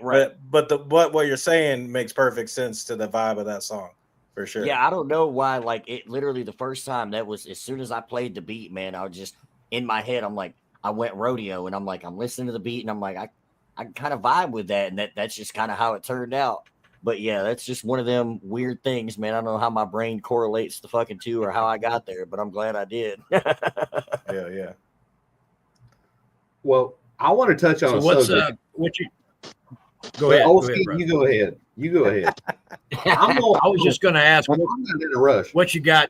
Speaker 8: But what you're saying makes perfect sense to the vibe of that song for sure.
Speaker 5: Yeah, I don't know why. Like, it literally the first time that was as soon as I played the beat, man, I was just in my head. I'm like, I went rodeo, and I'm like, I'm listening to the beat, and I'm like, I kind of vibe with that, and that's just kind of how it turned out. But yeah, that's just one of them weird things, man. I don't know how my brain correlates the fucking two or how I got there, but I'm glad I did.
Speaker 8: Yeah.
Speaker 6: Well, I want to touch on.
Speaker 4: So what you? Go ahead.
Speaker 6: You go ahead. You go ahead.
Speaker 4: I was just going to ask.
Speaker 6: I'm not in a rush.
Speaker 4: What you got?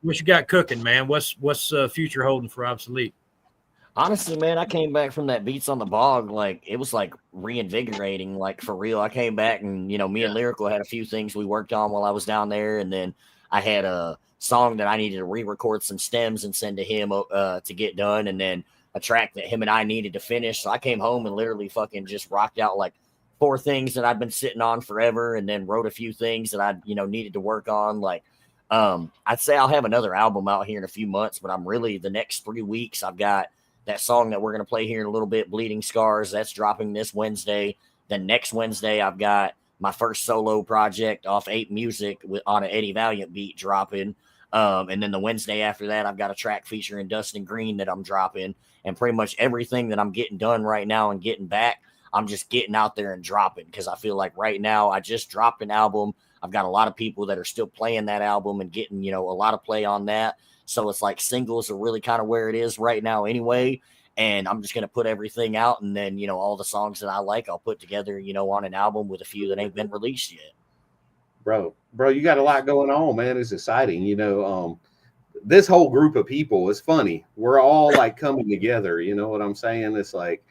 Speaker 4: What you got cooking, man? What's future holding for Obsolete?
Speaker 5: Honestly, man, I came back from that Beats on the Bog, like it was like reinvigorating, like for real. I came back and me and Lyrical had a few things we worked on while I was down there, and then I had a song that I needed to re-record some stems and send to him to get done, and then a track that him and I needed to finish. So I came home and literally fucking just rocked out like 4 things that I'd been sitting on forever, and then wrote a few things that I needed to work on. Like I'd say I'll have another album out here in a few months, but I'm really the next 3 weeks I've got that song that we're going to play here in a little bit, Bleeding Scars. That's dropping this Wednesday. Then next Wednesday, I've got my first solo project off 8 Music on an Eddie Valiant beat dropping. And then the Wednesday after that, I've got a track featuring Dustin Green that I'm dropping. And pretty much everything that I'm getting done right now and getting back, I'm just getting out there and dropping, because I feel like right now I just dropped an album. I've got a lot of people that are still playing that album and getting, a lot of play on that. So it's like singles are really kind of where it is right now anyway. And I'm just going to put everything out. And then, all the songs that I like, I'll put together, on an album with a few that ain't been released yet.
Speaker 6: Bro, you got a lot going on, man. It's exciting. This whole group of people is funny. We're all like coming together. You know what I'm saying? It's like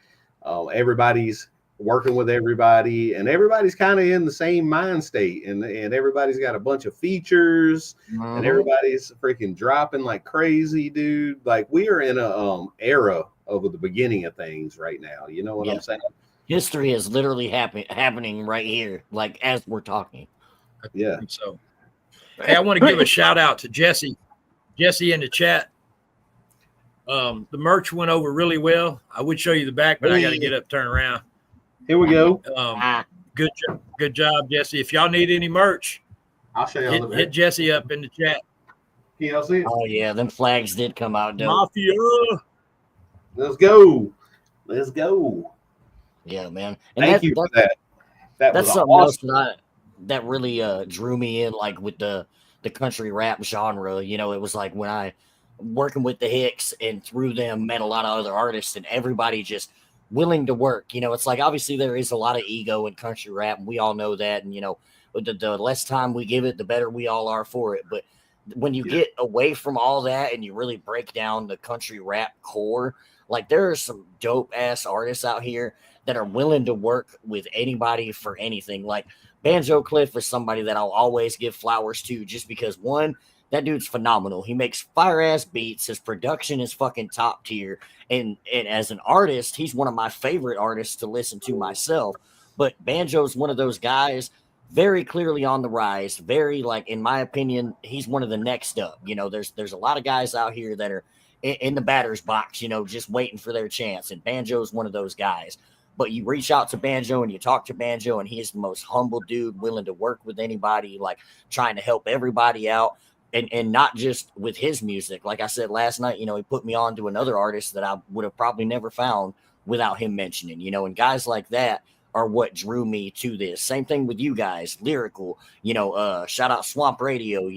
Speaker 6: everybody's working with everybody, and everybody's kind of in the same mind state, and everybody's got a bunch of features, and everybody's freaking dropping like crazy, dude. Like, we are in a era of the beginning of things right now. You know what I'm saying?
Speaker 5: History is literally happening right here, like as we're talking.
Speaker 6: Yeah.
Speaker 4: So, hey, I want to give a shout out to Jesse in the chat. The merch went over really well. I would show you the back, but I got to get up, turn around.
Speaker 6: Here we go.
Speaker 4: Good job, Jesse. If y'all need any merch,
Speaker 6: I'll show you.
Speaker 4: Hit Jesse up in the chat.
Speaker 6: PLC.
Speaker 5: Oh yeah, them flags did come out dope.
Speaker 4: Mafia.
Speaker 6: Let's go.
Speaker 5: Yeah, man.
Speaker 6: And thank you for that.
Speaker 5: That's something awesome else that really drew me in, like with the country rap genre. It was like when I working with the Hicks and through them met a lot of other artists, and everybody just willing to work. It's like obviously there is a lot of ego in country rap, and we all know that. And the less time we give it, the better we all are for it. But when you get away from all that and you really break down the country rap core, like there are some dope ass artists out here that are willing to work with anybody for anything. Like Banjo Cliff is somebody that I'll always give flowers to, just because one, that dude's phenomenal. He makes fire ass beats. His production is fucking top tier. And as an artist, he's one of my favorite artists to listen to myself. But Banjo's one of those guys very clearly on the rise. Very, like, in my opinion, he's one of the next up. There's a lot of guys out here that are in the batter's box, just waiting for their chance. And Banjo's one of those guys. But you reach out to Banjo and you talk to Banjo, and he's the most humble dude, willing to work with anybody, like trying to help everybody out. And not just with his music. Like I said last night, he put me on to another artist that I would have probably never found without him mentioning, and guys like that are what drew me to this. Same thing with you guys, Lyrical, shout out Swamp Radio,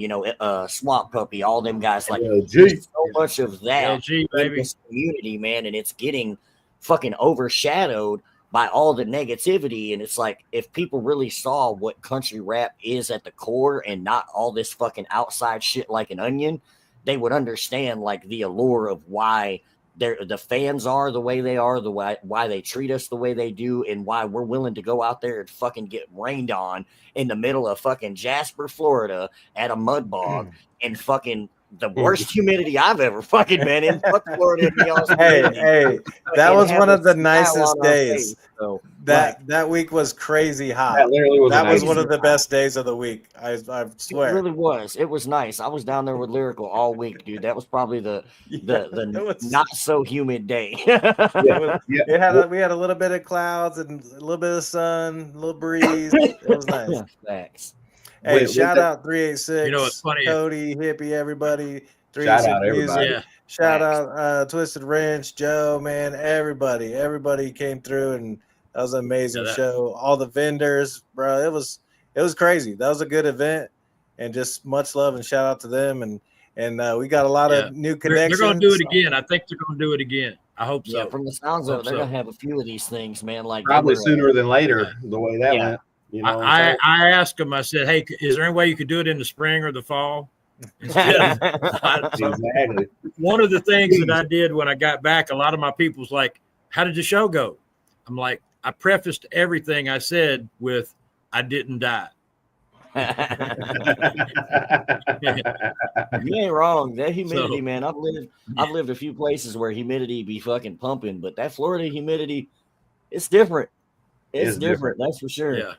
Speaker 5: Swamp Puppy, all them guys. Like so much of that in this community, man, and it's getting fucking overshadowed by all the negativity. And it's like, if people really saw what country rap is at the core and not all this fucking outside shit like an onion, they would understand like the allure of why the fans are the way they are, why they treat us the way they do, and why we're willing to go out there and fucking get rained on in the middle of fucking Jasper, Florida, at a mud bog, and fucking the worst humidity I've ever fucking been in. Fuck Florida and y'all's humidity.
Speaker 8: Hey, that
Speaker 5: And
Speaker 8: was
Speaker 5: have
Speaker 8: one
Speaker 5: a
Speaker 8: of the
Speaker 5: smile
Speaker 8: nicest
Speaker 5: on our
Speaker 8: days.
Speaker 5: face. So
Speaker 8: That week was crazy hot.
Speaker 6: That literally was.
Speaker 8: That
Speaker 6: a
Speaker 8: was
Speaker 6: nice
Speaker 8: one of the
Speaker 6: hot.
Speaker 8: best days of the week. I
Speaker 5: it
Speaker 8: swear.
Speaker 5: really was. It was nice. I was down there with Lyrical all week, dude. That was probably the
Speaker 8: it was-
Speaker 5: not so humid day.
Speaker 8: We had a little bit of clouds and a little bit of sun, a little breeze. It was nice.
Speaker 5: Facts.
Speaker 8: Hey,
Speaker 6: Wait,
Speaker 8: shout
Speaker 6: was
Speaker 8: out 386.
Speaker 4: You know, it's funny.
Speaker 8: Cody, Hippie, everybody.
Speaker 6: Shout
Speaker 8: 386
Speaker 6: out everybody.
Speaker 8: Music.
Speaker 4: Yeah.
Speaker 8: Shout
Speaker 5: Facts.
Speaker 8: out Twisted Wrench, Joe, man, everybody came through, and that was an amazing
Speaker 4: Yeah, that-
Speaker 8: show. All the vendors, bro, it was crazy. That was a good event, and just much love and shout out to them. And we got a lot
Speaker 4: Yeah.
Speaker 8: of new
Speaker 4: They're
Speaker 8: connections.
Speaker 4: going to do it again. I think they're going to do it again. I hope so.
Speaker 5: Yeah, from the sounds of it,
Speaker 4: Hope
Speaker 5: they're
Speaker 4: so.
Speaker 5: gonna have a few of these things, man. Like
Speaker 6: Probably
Speaker 5: they were,
Speaker 6: sooner than later, the way that
Speaker 5: Yeah.
Speaker 6: went. You know, what I'm saying?
Speaker 4: I asked him, I said, hey, is there any way you could do it in the spring or the fall? Instead of,
Speaker 6: Exactly.
Speaker 4: one of the things that I did when I got back, a lot of my people was like, how did the show go? I'm like, I prefaced everything I said with, I didn't die.
Speaker 5: You ain't wrong. That humidity,
Speaker 4: So-
Speaker 5: man. I've lived a few places where humidity be fucking pumping, but that Florida humidity, it's different. It's
Speaker 6: It's
Speaker 5: different. That's for sure.
Speaker 4: Yeah.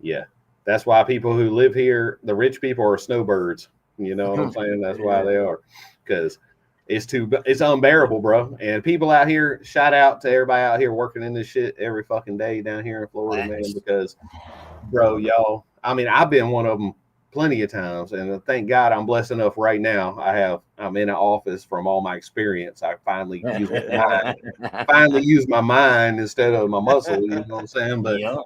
Speaker 6: Yeah. That's why people who live here, the rich people, are snowbirds. You know what I'm saying? That's why they are. Because it's unbearable, bro. And people out here, shout out to everybody out here working in this shit every fucking day down here in Florida, man. Because, bro, y'all, I mean, I've been one of them plenty of times, and thank God I'm blessed enough right now. I'm in an office from all my experience. I finally use my mind instead of my muscle. You know what I'm saying? But
Speaker 5: Yeah.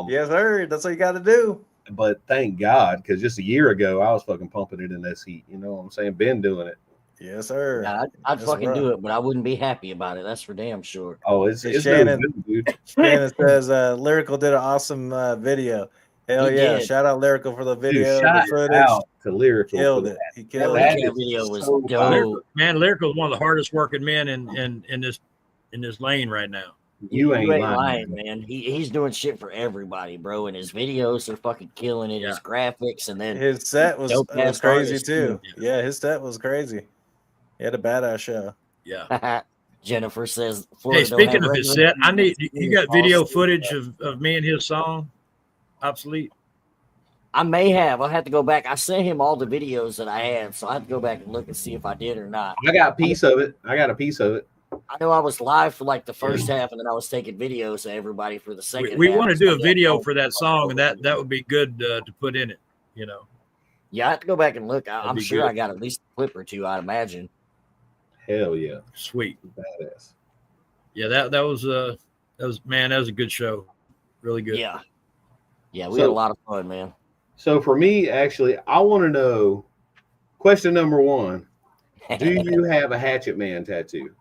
Speaker 8: Yes, sir. That's what you got to do.
Speaker 6: but thank God, because just a year ago I was fucking pumping it in this heat. You know what I'm saying? Been doing it.
Speaker 8: Yes, sir.
Speaker 5: Yeah, I'd
Speaker 8: That's
Speaker 5: fucking
Speaker 8: rough.
Speaker 5: do it, but I wouldn't be happy about it. That's for damn sure.
Speaker 6: Oh, it's
Speaker 8: Hey,
Speaker 6: really
Speaker 8: Shannon.
Speaker 6: good, dude.
Speaker 8: Shannon says Lyrical did an awesome video. Hell
Speaker 5: He
Speaker 8: yeah.
Speaker 5: did.
Speaker 8: Shout out Lyrical for the
Speaker 6: Dude,
Speaker 8: video,
Speaker 6: shout
Speaker 8: the footage.
Speaker 6: out to Lyrical.
Speaker 8: Killed
Speaker 6: for
Speaker 8: it.
Speaker 6: that.
Speaker 8: He killed
Speaker 6: That
Speaker 8: it.
Speaker 5: That
Speaker 6: is
Speaker 5: video was
Speaker 6: so
Speaker 5: dope.
Speaker 6: fire.
Speaker 4: Lyrical is one of the hardest working men in this lane right now.
Speaker 6: You ain't lying.
Speaker 5: man. He's doing shit for everybody, bro. And his videos are fucking killing it. His graphics, and then
Speaker 8: His set was
Speaker 5: Dope-ass
Speaker 8: crazy
Speaker 5: artist,
Speaker 8: too.
Speaker 4: too.
Speaker 8: Yeah, his set was crazy. He had a badass show.
Speaker 4: Yeah.
Speaker 5: Jennifer says,
Speaker 4: Hey,
Speaker 5: Florida don't
Speaker 4: speaking
Speaker 5: have
Speaker 4: of his
Speaker 5: regular
Speaker 4: set, I need you got
Speaker 5: fall
Speaker 4: video
Speaker 5: season.
Speaker 4: footage of me and his song, Obsolete.
Speaker 5: I may have. I'll have to go back. I sent him all the videos that I had, so I have to go back and look and see if I did or not.
Speaker 6: I got a piece of it.
Speaker 5: I know I was live for like the first half, and then I was taking videos of everybody for the second.
Speaker 4: We
Speaker 5: half.
Speaker 4: want to do a
Speaker 5: So, yeah,
Speaker 4: video
Speaker 5: I'll-
Speaker 4: for that song, and that would be good to put in it. You know,
Speaker 5: Yeah, I have to go back and look.
Speaker 4: That'd
Speaker 5: I'm
Speaker 4: be
Speaker 5: sure
Speaker 4: good.
Speaker 5: I got at least a clip or two. I'd imagine.
Speaker 6: Hell yeah.
Speaker 4: sweet.
Speaker 6: Badass.
Speaker 4: Yeah, that was a good show, really good.
Speaker 5: Yeah, yeah, we
Speaker 6: So-
Speaker 5: had a lot of fun, man.
Speaker 6: So for me, actually, I want to know, question number one, do you have a Hatchet Man tattoo?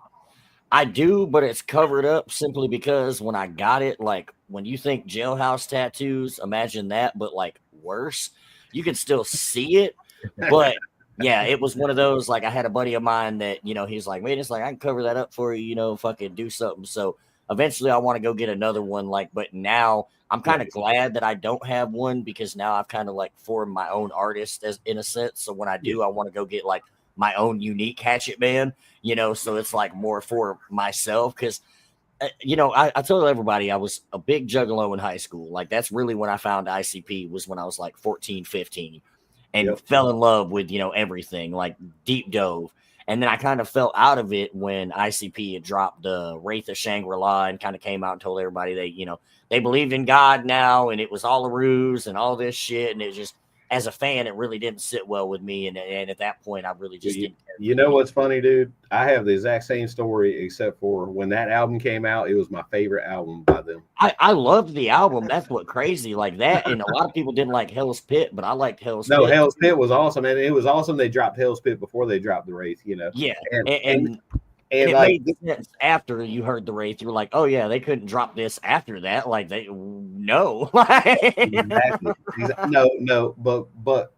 Speaker 5: I do, but it's covered up simply because when I got it, like when you think jailhouse tattoos, imagine that, but like worse. You can still see it, but yeah, it was one of those. Like I had a buddy of mine that he's like, man, it's like I can cover that up for you, fucking do something. So eventually, I want to go get another one. Like, but now I'm kind of glad that I don't have one because now I've kind of like formed my own artist as in a sense. So when I do, I want to go get like my own unique Hatchet Man. So it's like more for myself because, I told everybody I was a big juggalo in high school. Like that's really when I found ICP was when I was like 14, 15 and fell in love with, everything, like deep dove. And then I kind of fell out of it when ICP had dropped the Wraith of Shangri-La and kind of came out and told everybody they believed in God now and it was all a ruse and all this shit. And it just, as a fan, it really didn't sit well with me. And at that point, I really just didn't care.
Speaker 6: You know what's funny, dude? I have the exact same story, except for when that album came out, it was my favorite album by them.
Speaker 5: I loved the album. That's what crazy like that. And a lot of people didn't like Hell's Pit, but I liked Hell's Pit.
Speaker 6: No, Hell's Pit was awesome. And it was awesome they dropped Hell's Pit before they dropped the Wraith,
Speaker 5: Yeah.
Speaker 6: And
Speaker 5: it
Speaker 6: like,
Speaker 5: made sense after you heard the Wraith. You were like, oh, yeah, they couldn't drop this after that. Like, no.
Speaker 6: exactly. No, but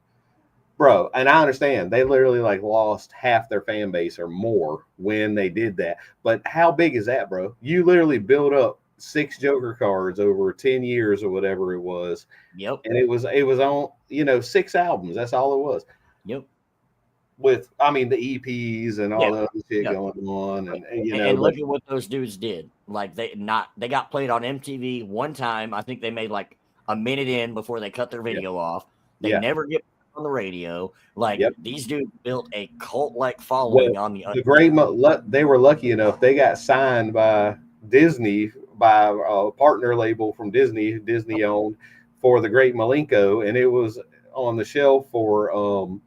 Speaker 6: bro. And I understand they literally like lost half their fan base or more when they did that. But how big is that, bro? You literally build up 6 Joker cards over 10 years or whatever it was.
Speaker 5: Yep.
Speaker 6: And it was on, 6 albums. That's all it was.
Speaker 5: Yep.
Speaker 6: With, I mean, the EPs and all the other shit going on,
Speaker 5: and look at what those dudes did. Like they got played on MTV one time. I think they made like a minute in before they cut their video off. They never get on the radio. Like these dudes built a cult-like following on the
Speaker 6: great. They were lucky enough they got signed by Disney, by a partner label from Disney owned, for the Great Malenko, and it was on the shelf for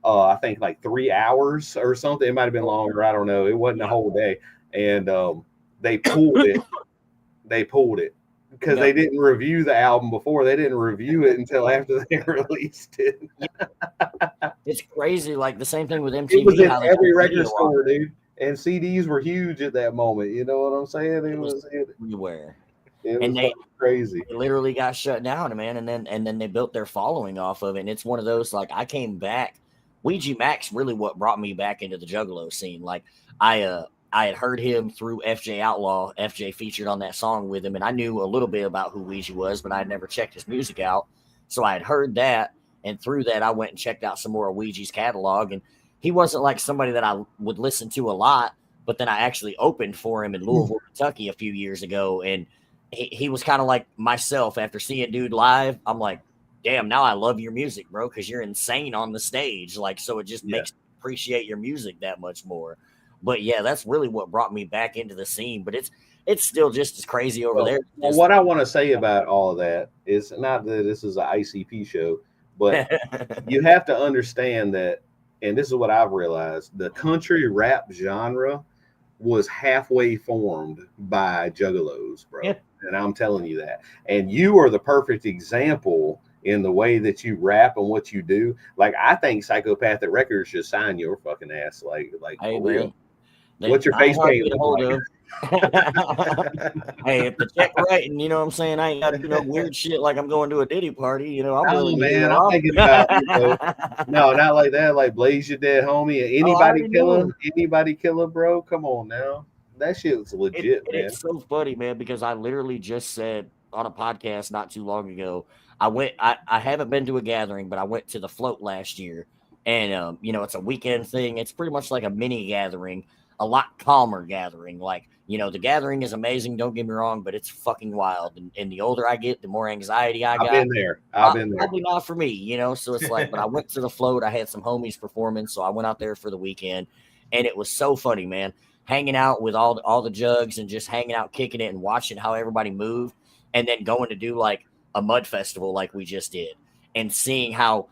Speaker 6: I think like 3 hours or something. It might have been longer. I don't know. It wasn't a whole day. And they pulled it. They pulled it because they didn't review the album before. They didn't review it until after they released it.
Speaker 5: It's crazy. Like the same thing with MTV.
Speaker 6: It was in every record store, dude. And CDs were huge at that moment. You know what I'm saying? It was
Speaker 5: everywhere.
Speaker 6: It was crazy.
Speaker 5: They literally got shut down, man. And then they built their following off of it. And it's one of those, like, I came back. Ouija Mac's really what brought me back into the Juggalo scene. Like I had heard him through FJ Outlaw. FJ featured on that song with him, and I knew a little bit about who Ouija was, but I had never checked his music out. So I had heard that, and through that, I went and checked out some more of Ouija's catalog. And he wasn't like somebody that I would listen to a lot, but then I actually opened for him in Louisville, Kentucky a few years ago, and he was kind of like myself. After seeing dude live, I'm like, damn, now I love your music, bro, because you're insane on the stage. Like, so it just makes me appreciate your music that much more. But yeah, that's really what brought me back into the scene. But it's still just as crazy over there.
Speaker 6: Well, what I want to say about all of that is not that this is an ICP show, but you have to understand that, and this is what I've realized, the country rap genre was halfway formed by juggalos, bro. Yeah. And I'm telling you that. And you are the perfect example in the way that you rap and what you do. Like, I think Psychopathic Records should sign your fucking ass. Like
Speaker 5: hey,
Speaker 6: for real. What's your face paint look like?
Speaker 5: Hey, if the check right, and you know what I'm saying, I ain't got to do no weird shit like I'm going to a Diddy party. You know, I'm
Speaker 6: I'm thinking about no, not like that. Like Blaze Your Dead Homie, and anybody killer, bro. Come on now, that shit was legit, man.
Speaker 5: It's so funny, man, because I literally just said on a podcast not too long ago, I haven't been to a gathering, but I went to the Float last year, and it's a weekend thing. It's pretty much like a mini gathering, a lot calmer gathering. Like, the gathering is amazing, don't get me wrong, but it's fucking wild. And the older I get, the more anxiety I got.
Speaker 6: I've been there.
Speaker 5: Probably not for me, so it's like, but I went to the Float. I had some homies performing, so I went out there for the weekend, and it was so funny, man. Hanging out with all the jugs and just hanging out, kicking it and watching how everybody moved, and then going to do like a mud festival like we just did, and seeing how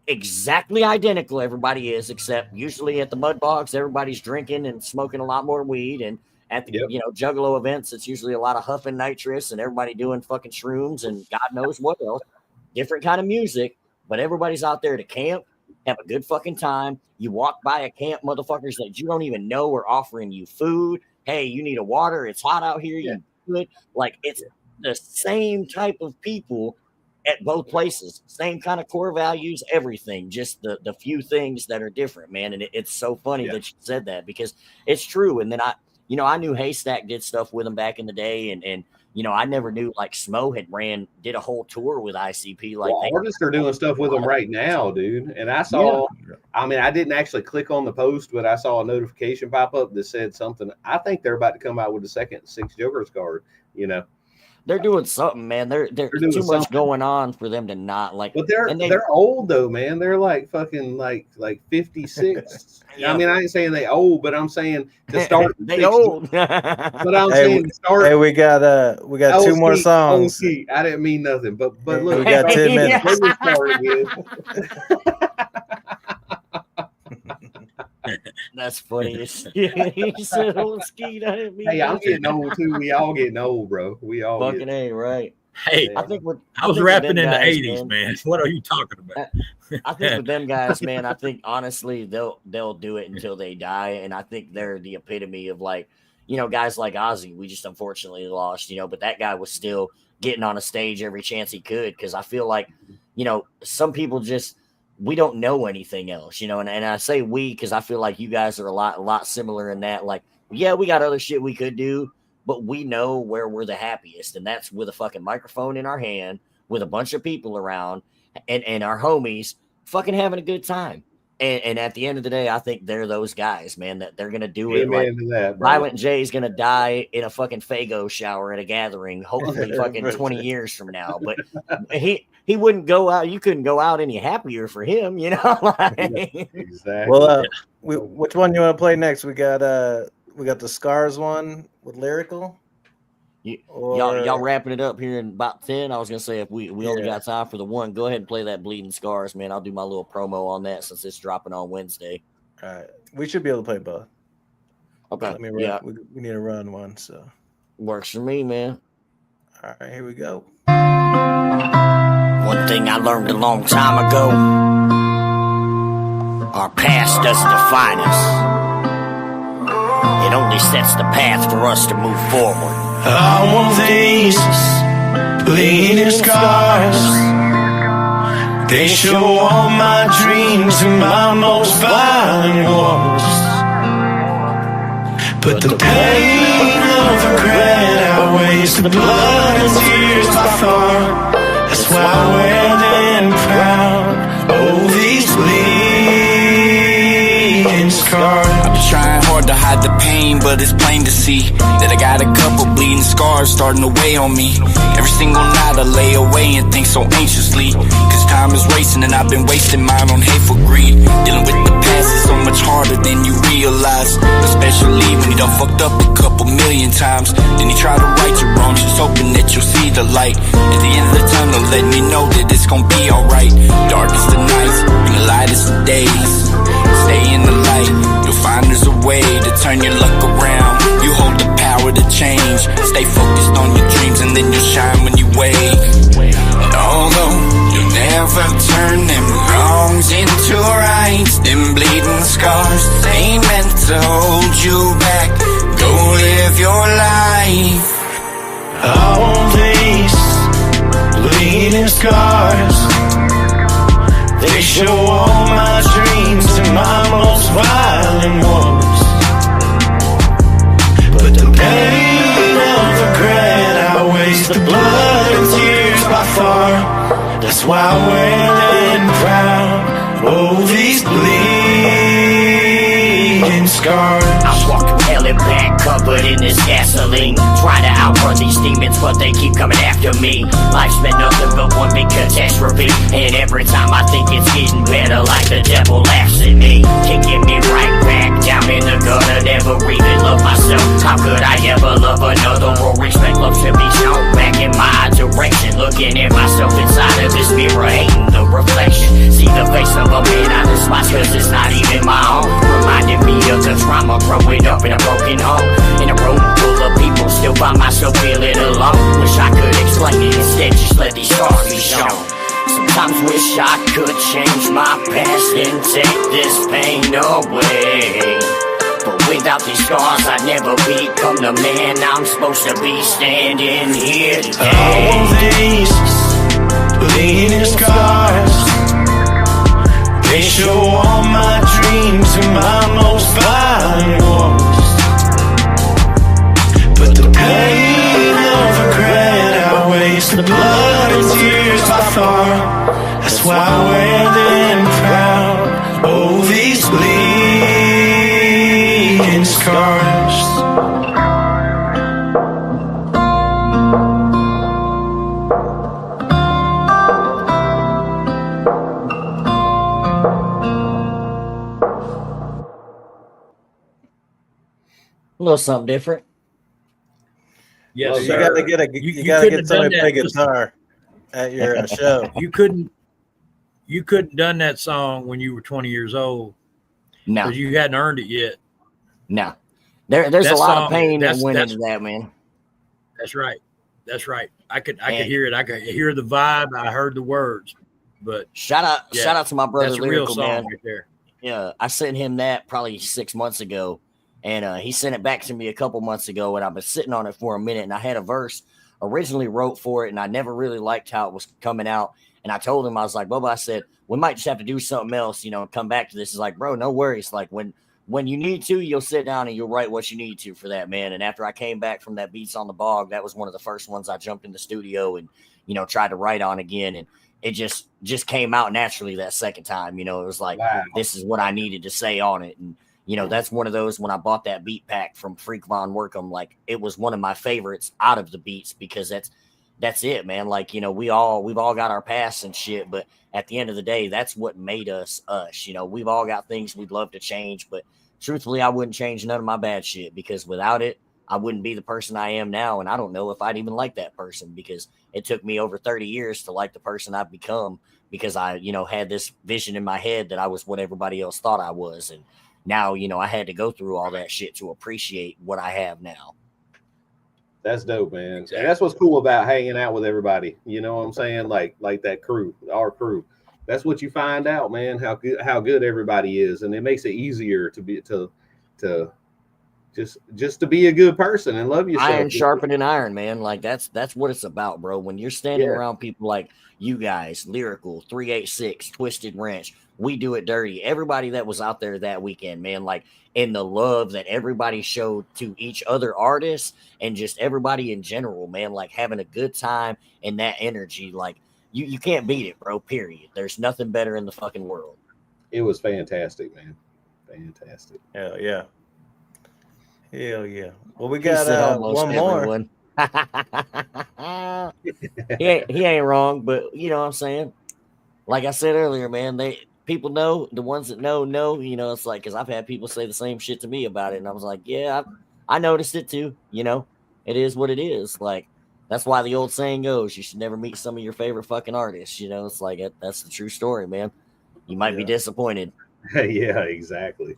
Speaker 5: exactly identical everybody is, except usually at the mud bogs, everybody's drinking and smoking a lot more weed. And at the Juggalo events, it's usually a lot of huffing nitrous and everybody doing fucking shrooms and God knows what else. Different kind of music, but everybody's out there to camp, have a good fucking time. You walk by a camp, motherfuckers that you don't even know are offering you food. Hey, you need a water? It's hot out here. You good? Like, it's the same type of people at both places, same kind of core values, everything, just the few things that are different, man. And it's so funny that you said that, because it's true. And then I knew Haystack did stuff with him back in the day, and I never knew like Smo did a whole tour with ICP. Like,
Speaker 6: artists are doing stuff with them right now, dude. And I saw, I mean, I didn't actually click on the post, but I saw a notification pop up that said something. I think they're about to come out with the second 6 Jokers card,
Speaker 5: They're doing something, man. There's too much going on for them to not like.
Speaker 6: But they're old though, man. They're like fucking like 56. I mean, I ain't saying they old, but I'm saying to start.
Speaker 5: They old.
Speaker 6: But I'm saying to start.
Speaker 8: Hey, we got 2 more songs.
Speaker 6: I didn't mean nothing, but look,
Speaker 8: we got 10 minutes.
Speaker 5: That's funny. He said old Skeet.
Speaker 6: Hey, I'm getting old too. We all getting old, bro. We all
Speaker 5: fucking A, right?
Speaker 4: Hey, I was rapping in the 80s, man. What are you talking about?
Speaker 5: I think with them guys, man, I think honestly they'll do it until they die. And I think they're the epitome of like, guys like Ozzy, we just unfortunately lost, but that guy was still getting on a stage every chance he could. Cause I feel like, some people just we don't know anything else, and I say we because I feel like you guys are a lot similar in that. Like, yeah, we got other shit we could do, but we know where we're the happiest, and that's with a fucking microphone in our hand, with a bunch of people around, and our homies fucking having a good time. And at the end of the day, I think they're those guys, man, that they're gonna do it.
Speaker 6: Amen
Speaker 5: Like
Speaker 6: to that, bro.
Speaker 5: Violent J's gonna die in a fucking Fago shower at a gathering, hopefully fucking 20 years from now. But he wouldn't go out. You couldn't go out any happier for him, Like,
Speaker 6: Exactly.
Speaker 8: Well, which one you want to play next? We got the Scars one with Lyrical.
Speaker 5: Y'all wrapping it up here in about 10. I was gonna say if we only got time for the one, go ahead and play that Bleeding Scars, man. I'll do my little promo on that since it's dropping on Wednesday.
Speaker 8: All right, we should be able to play both.
Speaker 5: Okay,
Speaker 8: Let me run. We need to run one, so
Speaker 5: works for me, man.
Speaker 8: All right, here we go.
Speaker 10: One thing I learned a long time ago: our past doesn't define us. It only sets the path for us to move forward.
Speaker 2: I want these bleeding scars. They show all my dreams and my most violent wars. But the pain of regret outweighs the blood and tears by far. That's why I wear them proud. Oh, these bleeding scars.
Speaker 12: I've been trying hard to hide the pain, but it's plain to see that I got a couple bleeding scars starting to weigh on me. Every single night I lay away and think so anxiously, cause time is racing and I've been wasting mine on hateful greed. Dealing with the past is so much harder than you realize, especially when you done fucked up a couple million times. Then you try to right your wrongs, just hoping that you'll see the light at the end of the tunnel, letting you know that it's gonna be alright. Dark is the nights and the light is the days. Stay in the light, you'll find there's a way to turn your luck around. You hold the power to change. Stay focused on your dreams and then you'll shine when you wake.
Speaker 2: And although you'll never turn them wrongs into rights, them bleeding scars ain't meant to hold you back. Go live your life. I want these bleeding scars. They show all my dreams and my most violent wars. But the pain of regret outweighs the blood and tears by far. That's why I wear them proud. Oh, these bleeding scars.
Speaker 10: I'm walking hell and back, covered in this gasoline, trying to outrun these demons, but they keep coming after me. Life's been nothing but one big catastrophe, and every time I think it's getting better, like the devil laughs at me, kicking me right back down in the gutter. Never even love myself. How could I ever love another? Or respect love should be shown back in my direction. Looking at myself inside of this mirror, hating the reflection. See the face of a man I despise, cause it's not even my own. Reminding me of the trauma growing up in a broken home. In a room full of people, still find myself feeling alone. Wish I could explain it, instead just let these scars be shown. Sometimes wish I could change my past and take this pain away. But without these scars, I'd never become the man I'm supposed to be standing here today.
Speaker 2: All these bleeding scars, they show all my dreams and my most violent wars. But the pain of regret outweighs the blood and tears by far. That's why I wear them proud. Oh, these bleeding scars.
Speaker 5: A little something different.
Speaker 4: Yes,
Speaker 8: Well, you
Speaker 4: sir.
Speaker 8: gotta get
Speaker 4: You
Speaker 8: gotta
Speaker 4: couldn't
Speaker 8: get somebody to
Speaker 4: have
Speaker 8: play
Speaker 4: done that.
Speaker 8: guitar at your show.
Speaker 4: You couldn't done that song when you were 20 years old
Speaker 5: No,
Speaker 4: because you hadn't earned it yet.
Speaker 5: no. There's
Speaker 4: That
Speaker 5: a lot of
Speaker 4: song,
Speaker 5: pain that
Speaker 4: that's-
Speaker 5: went
Speaker 4: that's-
Speaker 5: into that, man.
Speaker 4: That's right. That's right. I could
Speaker 5: And-
Speaker 4: hear it. I could hear the vibe. I heard the words. But
Speaker 5: Shout out to my brother
Speaker 4: that's a real
Speaker 5: Lyrical,
Speaker 4: song
Speaker 5: man.
Speaker 4: right there.
Speaker 5: Yeah, I sent him that probably 6 months ago, and he sent it back to me a couple months ago, and I've been sitting on it for a minute. And I had a verse originally wrote for it, and I never really liked how it was coming out. And I told him, I was like, Bubba, I said, we might just have to do something else, you know, and come back to this. He's like, bro, no worries. Like when you need to, you'll sit down and you'll write what you need to for that, man. And after I came back from that Beats on the Bog, that was one of the first ones I jumped in the studio and, you know, tried to write on again. And it just came out naturally that second time. You know, it was like,
Speaker 6: Wow.
Speaker 5: this is what I needed to say on it. And, you know, that's one of those, when I bought that beat pack from Freak Von Workham, like it was one of my favorites out of the beats, because that's it, man. Like, you know, we've all got our past and shit, but at the end of the day, that's what made us us. You know, we've all got things we'd love to change, but truthfully, I wouldn't change none of my bad shit, because without it, I wouldn't be the person I am now. And I don't know if I'd even like that person, because it took me over 30 years to like the person I've become, because I, you know, had this vision in my head that I was what everybody else thought I was. And now, you know, I had to go through all that shit to appreciate what I have now.
Speaker 6: That's dope, man. And that's what's cool about hanging out with everybody. You know what I'm saying? Like that crew, our crew. That's what you find out, man, how good everybody is. And it makes it easier to be to just to be a good person and love yourself.
Speaker 5: Iron sharpening iron, man. Like that's what it's about, bro. When you're standing around people like you guys, Lyrical, 386, Twisted Wrench, We Do It Dirty, everybody that was out there that weekend, man, like, in the love that everybody showed to each other artists and just everybody in general, man, like having a good time and that energy, like you can't beat it, bro, period. There's nothing better in the fucking world.
Speaker 6: It was fantastic, man. Fantastic.
Speaker 8: Hell yeah. Hell yeah. Well, we got one more.
Speaker 5: he ain't wrong, but you know what I'm saying? Like I said earlier, man, people know, the ones that know, you know, it's like, because I've had people say the same shit to me about it, and I was like, yeah, I noticed it too, you know, it is what it is. Like, that's why the old saying goes, you should never meet some of your favorite fucking artists, you know. It's like, that's the true story, man. You might be disappointed.
Speaker 6: Yeah, exactly.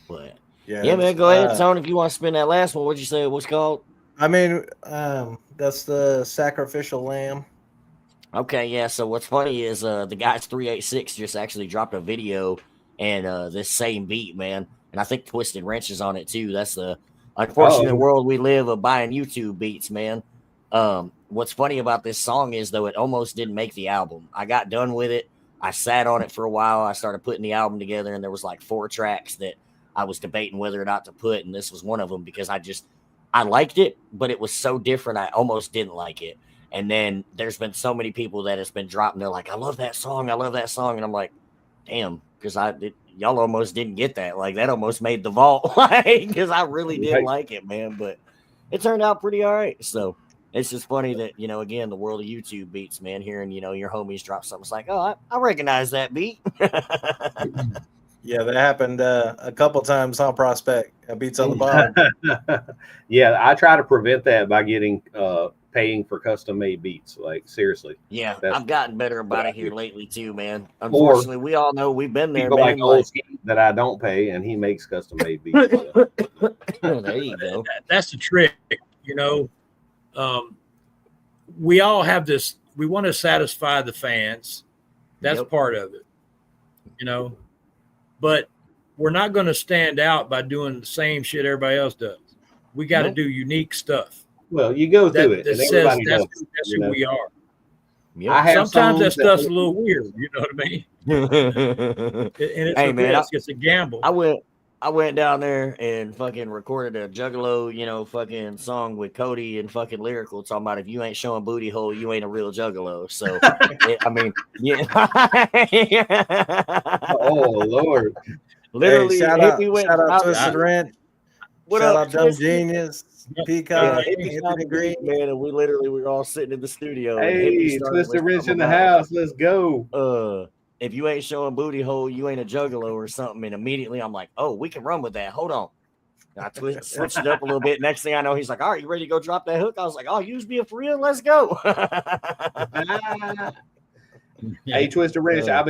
Speaker 5: But yeah, man, go ahead, Tony, if you want to spin that last one. What'd you say what's called?
Speaker 8: I mean, that's the Sacrificial Lamb.
Speaker 5: Okay, yeah. So what's funny is the guys 386 just actually dropped a video and this same beat, man. And I think Twisted Wrench is on it too. That's the unfortunate world we live of buying YouTube beats, man. What's funny about this song is, though, it almost didn't make the album. I got done with it. I sat on it for a while. I started putting the album together, and there was like 4 tracks that I was debating whether or not to put, and this was one of them, because I liked it, but it was so different I almost didn't like it. And then there's been so many people that has been dropping. They're like, I love that song. And I'm like, damn, because y'all almost didn't get that. Like, that almost made the vault, because I really did like it, man. But it turned out pretty all right. So it's just funny that, you know, again, the world of YouTube beats, man, hearing, you know, your homies drop something. It's like, oh, I recognize that beat.
Speaker 8: Yeah, that happened a couple times on Prospect. Beats on the Bog.
Speaker 6: Yeah, I try to prevent that by getting paying for custom made beats. Like, seriously.
Speaker 5: Yeah, I've gotten better about it here lately too, man. Unfortunately, we all know we've been there, man.
Speaker 6: Like old that I don't pay, and he makes custom made beats. So.
Speaker 5: There you go.
Speaker 4: That's the trick, you know. We all have this. We want to satisfy the fans. That's part of it, you know. But we're not going to stand out by doing the same shit everybody else does. We got to do unique stuff.
Speaker 6: Well, you go through it. And everybody
Speaker 4: that's who we are. Yep. Sometimes that stuff's a little weird. You know what I mean? And it's
Speaker 5: hey, man,
Speaker 4: it's a gamble.
Speaker 5: I went down there and fucking recorded a Juggalo, you know, fucking song with Cody and fucking Lyrical, talking about if you ain't showing booty hole, you ain't a real Juggalo. So, I mean, yeah.
Speaker 6: Oh, Lord.
Speaker 8: Literally, hey, shout out Twisted Wrench.
Speaker 5: Shout
Speaker 8: out Dumb Genius. Peacock,
Speaker 5: Anthony Green, man, and we were all sitting in the studio.
Speaker 6: Hey, Twisted Wrench in the house. Let's go.
Speaker 5: If you ain't showing booty hole, you ain't a Juggalo or something. And immediately I'm like, oh, we can run with that. Hold on. And I switched it up a little bit. Next thing I know, he's like, all right, you ready to go drop that hook? I was like, oh, use me for real. Let's go.
Speaker 6: Hey, Twisted Wrench, I've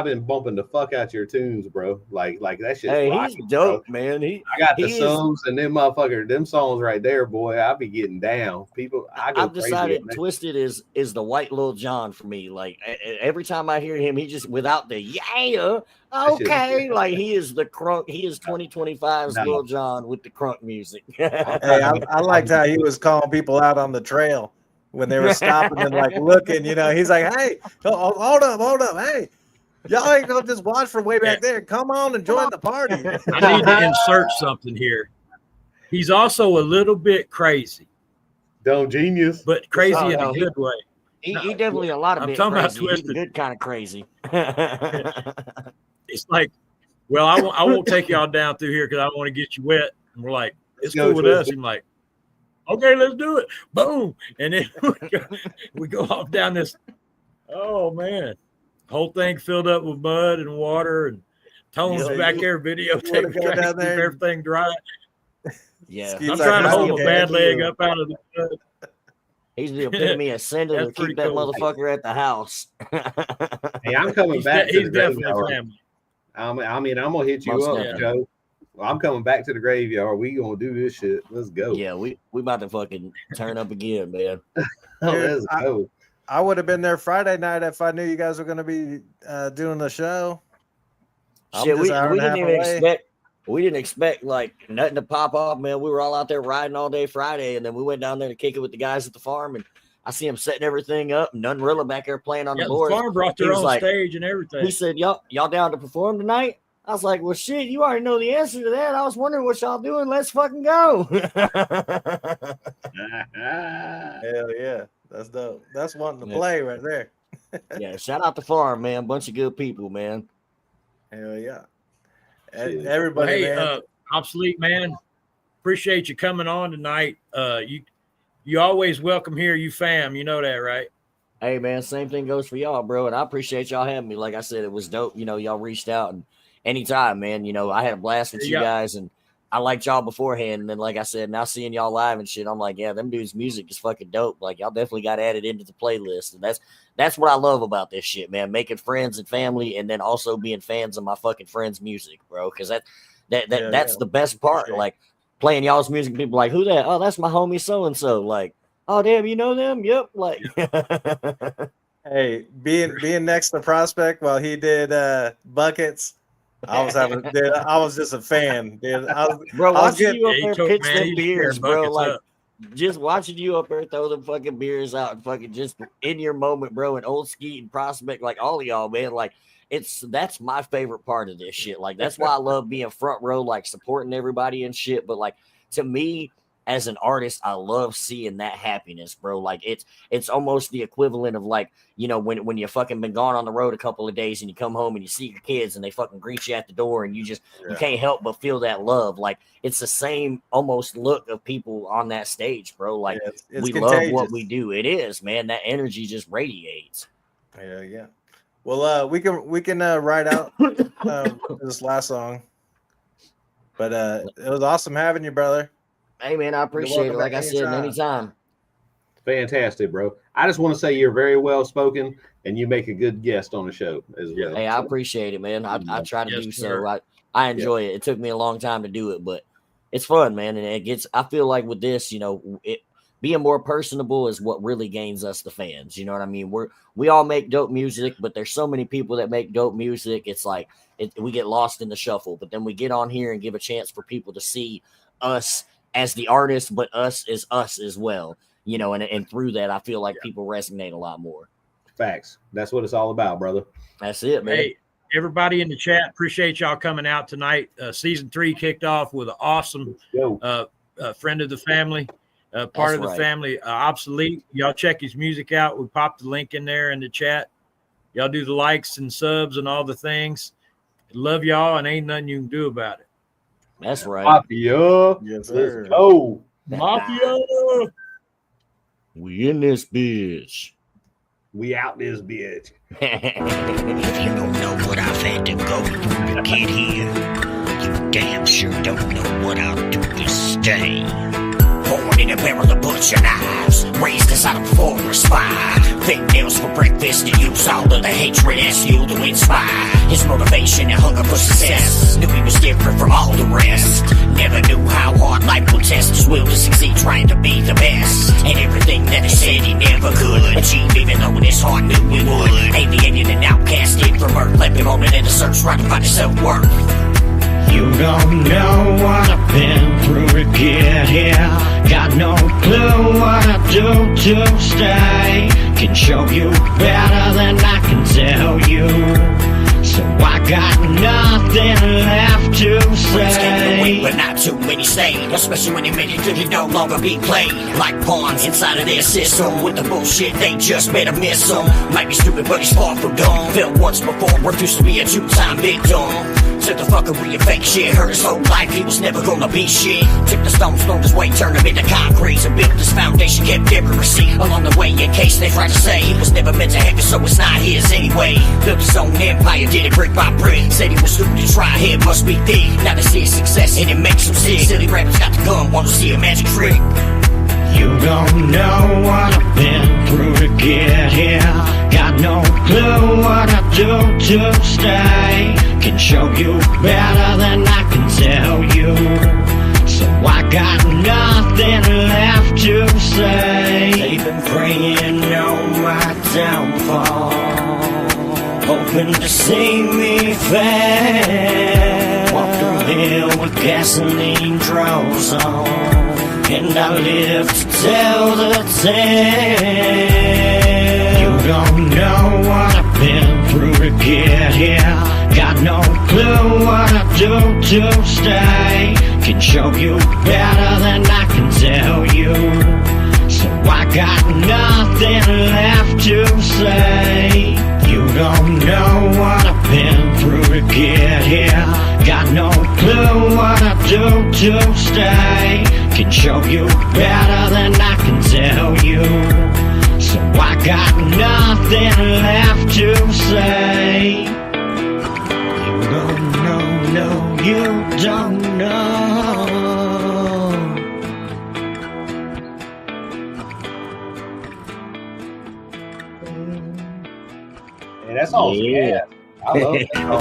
Speaker 6: been bumping the fuck out your tunes, bro. Like that shit.
Speaker 5: Hey, he's dope, bro. Man.
Speaker 6: I got the songs and them songs right there, boy. I be getting down. I've
Speaker 5: decided Twisted is the white Lil Jon for me. Like every time I hear him, he just without the okay, like he is the crunk. He is 2025's Lil Jon with the crunk music.
Speaker 8: Hey, I liked how he was calling people out on the trail. when they were stopping and like looking, you know, he's like, hey, hold up. Hey, y'all ain't gonna just watch from way back there. Come on and join the party.
Speaker 4: I need to insert something here. He's also a little bit crazy.
Speaker 6: Dumb genius.
Speaker 4: But crazy in a good way.
Speaker 5: He definitely a lot of bit
Speaker 4: talking
Speaker 5: crazy.
Speaker 4: about
Speaker 5: He's a good kind of crazy.
Speaker 4: It's like, well, I won't take y'all down through here because I don't want to get you wet. And we're like, it's cool with us. I'm like, okay, let's do it. Boom. And then we go off down this. Oh, man. Whole thing filled up with mud and water, and Tone's back there videotaping, trying to keep everything dry.
Speaker 5: Yeah.
Speaker 4: I'm trying to hold my bad leg up out of the mud.
Speaker 5: He's the epitome of sender to keep that motherfucker at the house.
Speaker 6: Hey, I'm coming back.
Speaker 4: He's definitely family.
Speaker 6: I'm gonna hit you up, Joe. Well, I'm coming back to the graveyard. We gonna do this shit. Let's go.
Speaker 5: Yeah, we about to fucking turn up again, man.
Speaker 6: Let's go.
Speaker 8: I would have been there Friday night if I knew you guys were gonna be doing the show.
Speaker 5: Shit, we didn't expect like nothing to pop off, man. We were all out there riding all day Friday, and then we went down there to kick it with the guys at the farm, and I see them setting everything up. Nunrilla back there playing on the board.
Speaker 4: The farm brought their own stage and everything.
Speaker 5: He said, y'all down to perform tonight? I was like, well, shit, you already know the answer to that. I was wondering what y'all doing. Let's fucking go.
Speaker 8: Hell yeah. That's dope. That's wanting to play right there.
Speaker 5: Yeah, shout out the farm, man. Bunch of good people, man.
Speaker 8: Hell yeah. Everybody,
Speaker 4: hey,
Speaker 8: man.
Speaker 4: Obsolete, man. Appreciate you coming on tonight. You always welcome here, you fam. You know that, right?
Speaker 5: Hey, man, same thing goes for y'all, bro. And I appreciate y'all having me. Like I said, it was dope. You know, y'all reached out, and anytime, man. You know, I had a blast with you guys, and I liked y'all beforehand. And then, like I said, now seeing y'all live and shit, I'm like, yeah, them dudes' music is fucking dope. Like, y'all definitely got added into the playlist. And that's what I love about this shit, man. Making friends and family, and then also being fans of my fucking friends' music, bro. Because that's the best part. Sure. Like, playing y'all's music, people like, who that? Oh, that's my homie so-and-so. Like, oh, damn, you know them? Yep. Like,
Speaker 8: hey, being next to Prospect while he did Buckets, I was just a fan, dude.
Speaker 5: Watching you up there pitch them beers, bro. Like, just watching you up there throw them fucking beers out and fucking just in your moment, bro. And Old Skeet and Prospect, like all of y'all, man. Like, that's my favorite part of this shit. Like, that's why I love being front row, like supporting everybody and shit. But like, to me, as an artist, I love seeing that happiness, bro. Like, it's almost the equivalent of like, you know, when you fucking been gone on the road a couple of days and you come home and you see your kids and they fucking greet you at the door and you can't help but feel that love. Like, it's the same almost look of people on that stage, bro. Like, it's we contagious. Love what we do. It is, man. That energy just radiates.
Speaker 8: Yeah. Well, we can ride out this last song, but it was awesome having you, brother.
Speaker 5: Hey, man, I appreciate it. Like I said, anytime.
Speaker 6: Fantastic, bro. I just want to say you're very well spoken, and you make a good guest on the show as well.
Speaker 5: Hey, I appreciate it, man. I try to do so. I enjoy it. It took me a long time to do it, but it's fun, man. And I feel like with this, you know, being more personable is what really gains us the fans. You know what I mean? We all make dope music, but there's so many people that make dope music. It's like we get lost in the shuffle, but then we get on here and give a chance for people to see us as the artist, but us as well, you know, and through that, I feel like people resonate a lot more.
Speaker 6: Facts. That's what it's all about, brother.
Speaker 5: That's it, man.
Speaker 4: Hey, everybody in the chat, appreciate y'all coming out tonight. Season 3 kicked off with an awesome friend of the family, part of the family, Obsolete. Y'all check his music out. We popped the link in there in the chat. Y'all do the likes and subs and all the things. Love y'all, and ain't nothing you can do about it.
Speaker 5: That's right.
Speaker 6: Mafia.
Speaker 8: Yes, sir.
Speaker 6: Let's go.
Speaker 4: Mafia.
Speaker 5: We in this bitch.
Speaker 6: We out this bitch.
Speaker 10: If you don't know what I've had to go through to get here, you damn sure don't know what I'll do to stay. Born in a barrel of butcher knives, raised inside a forest fire. Fake nails for breakfast and use all of the hatred as fuel to inspire. His motivation and hunger for success, knew he was different from all the rest. Never knew how hard life would test his will to succeed, trying to be the best. And everything that he said he never could achieve, even though in his heart knew he would. Alienated and outcasted from earth, left him on an inner search, trying to find his self-worth.
Speaker 1: You don't know what I've been through to get here. Got no clue what I do to stay. Can show you better than I can tell you. So I got nothing left to say.
Speaker 10: But not too many stay, especially when they made it to no longer be played like pawns inside of their system. With the bullshit, they just made a miss them. Might be stupid, but he's far from dumb. Felt once before, refused to be a two-time victim. Took the fuckery and fake shit, hurt his whole life, he was never gonna be shit. Took the stones, thrown his weight, turned them into concrete. And built this foundation, kept every receipt along the way in case they tried to say he was never meant to have it, so it's not his anyway. Built his own empire, did it brick by brick. Said he was stupid to try, head must be thick. Now they see his success and it makes him sick. Silly rappers got the gun, want to see a magic trick.
Speaker 1: You don't know what I've been through to get here. Got no clue what I do to stay. Can show you better than I can tell you. So I got nothing left to say. They've been praying on my downfall, hoping to see me fail. Walk through hell with gasoline draws on, and I live to tell the tale. You don't know what I've been through to get here. Got no clue what I do to stay. Can show you better than I can tell you. So I got nothing left to say. You don't know what I've been through to get here. Got no clue what I do to stay. Can show you better than I can tell you. So I got nothing left to say. You don't know, no, you don't know.
Speaker 6: And that's all. Yeah, I love that.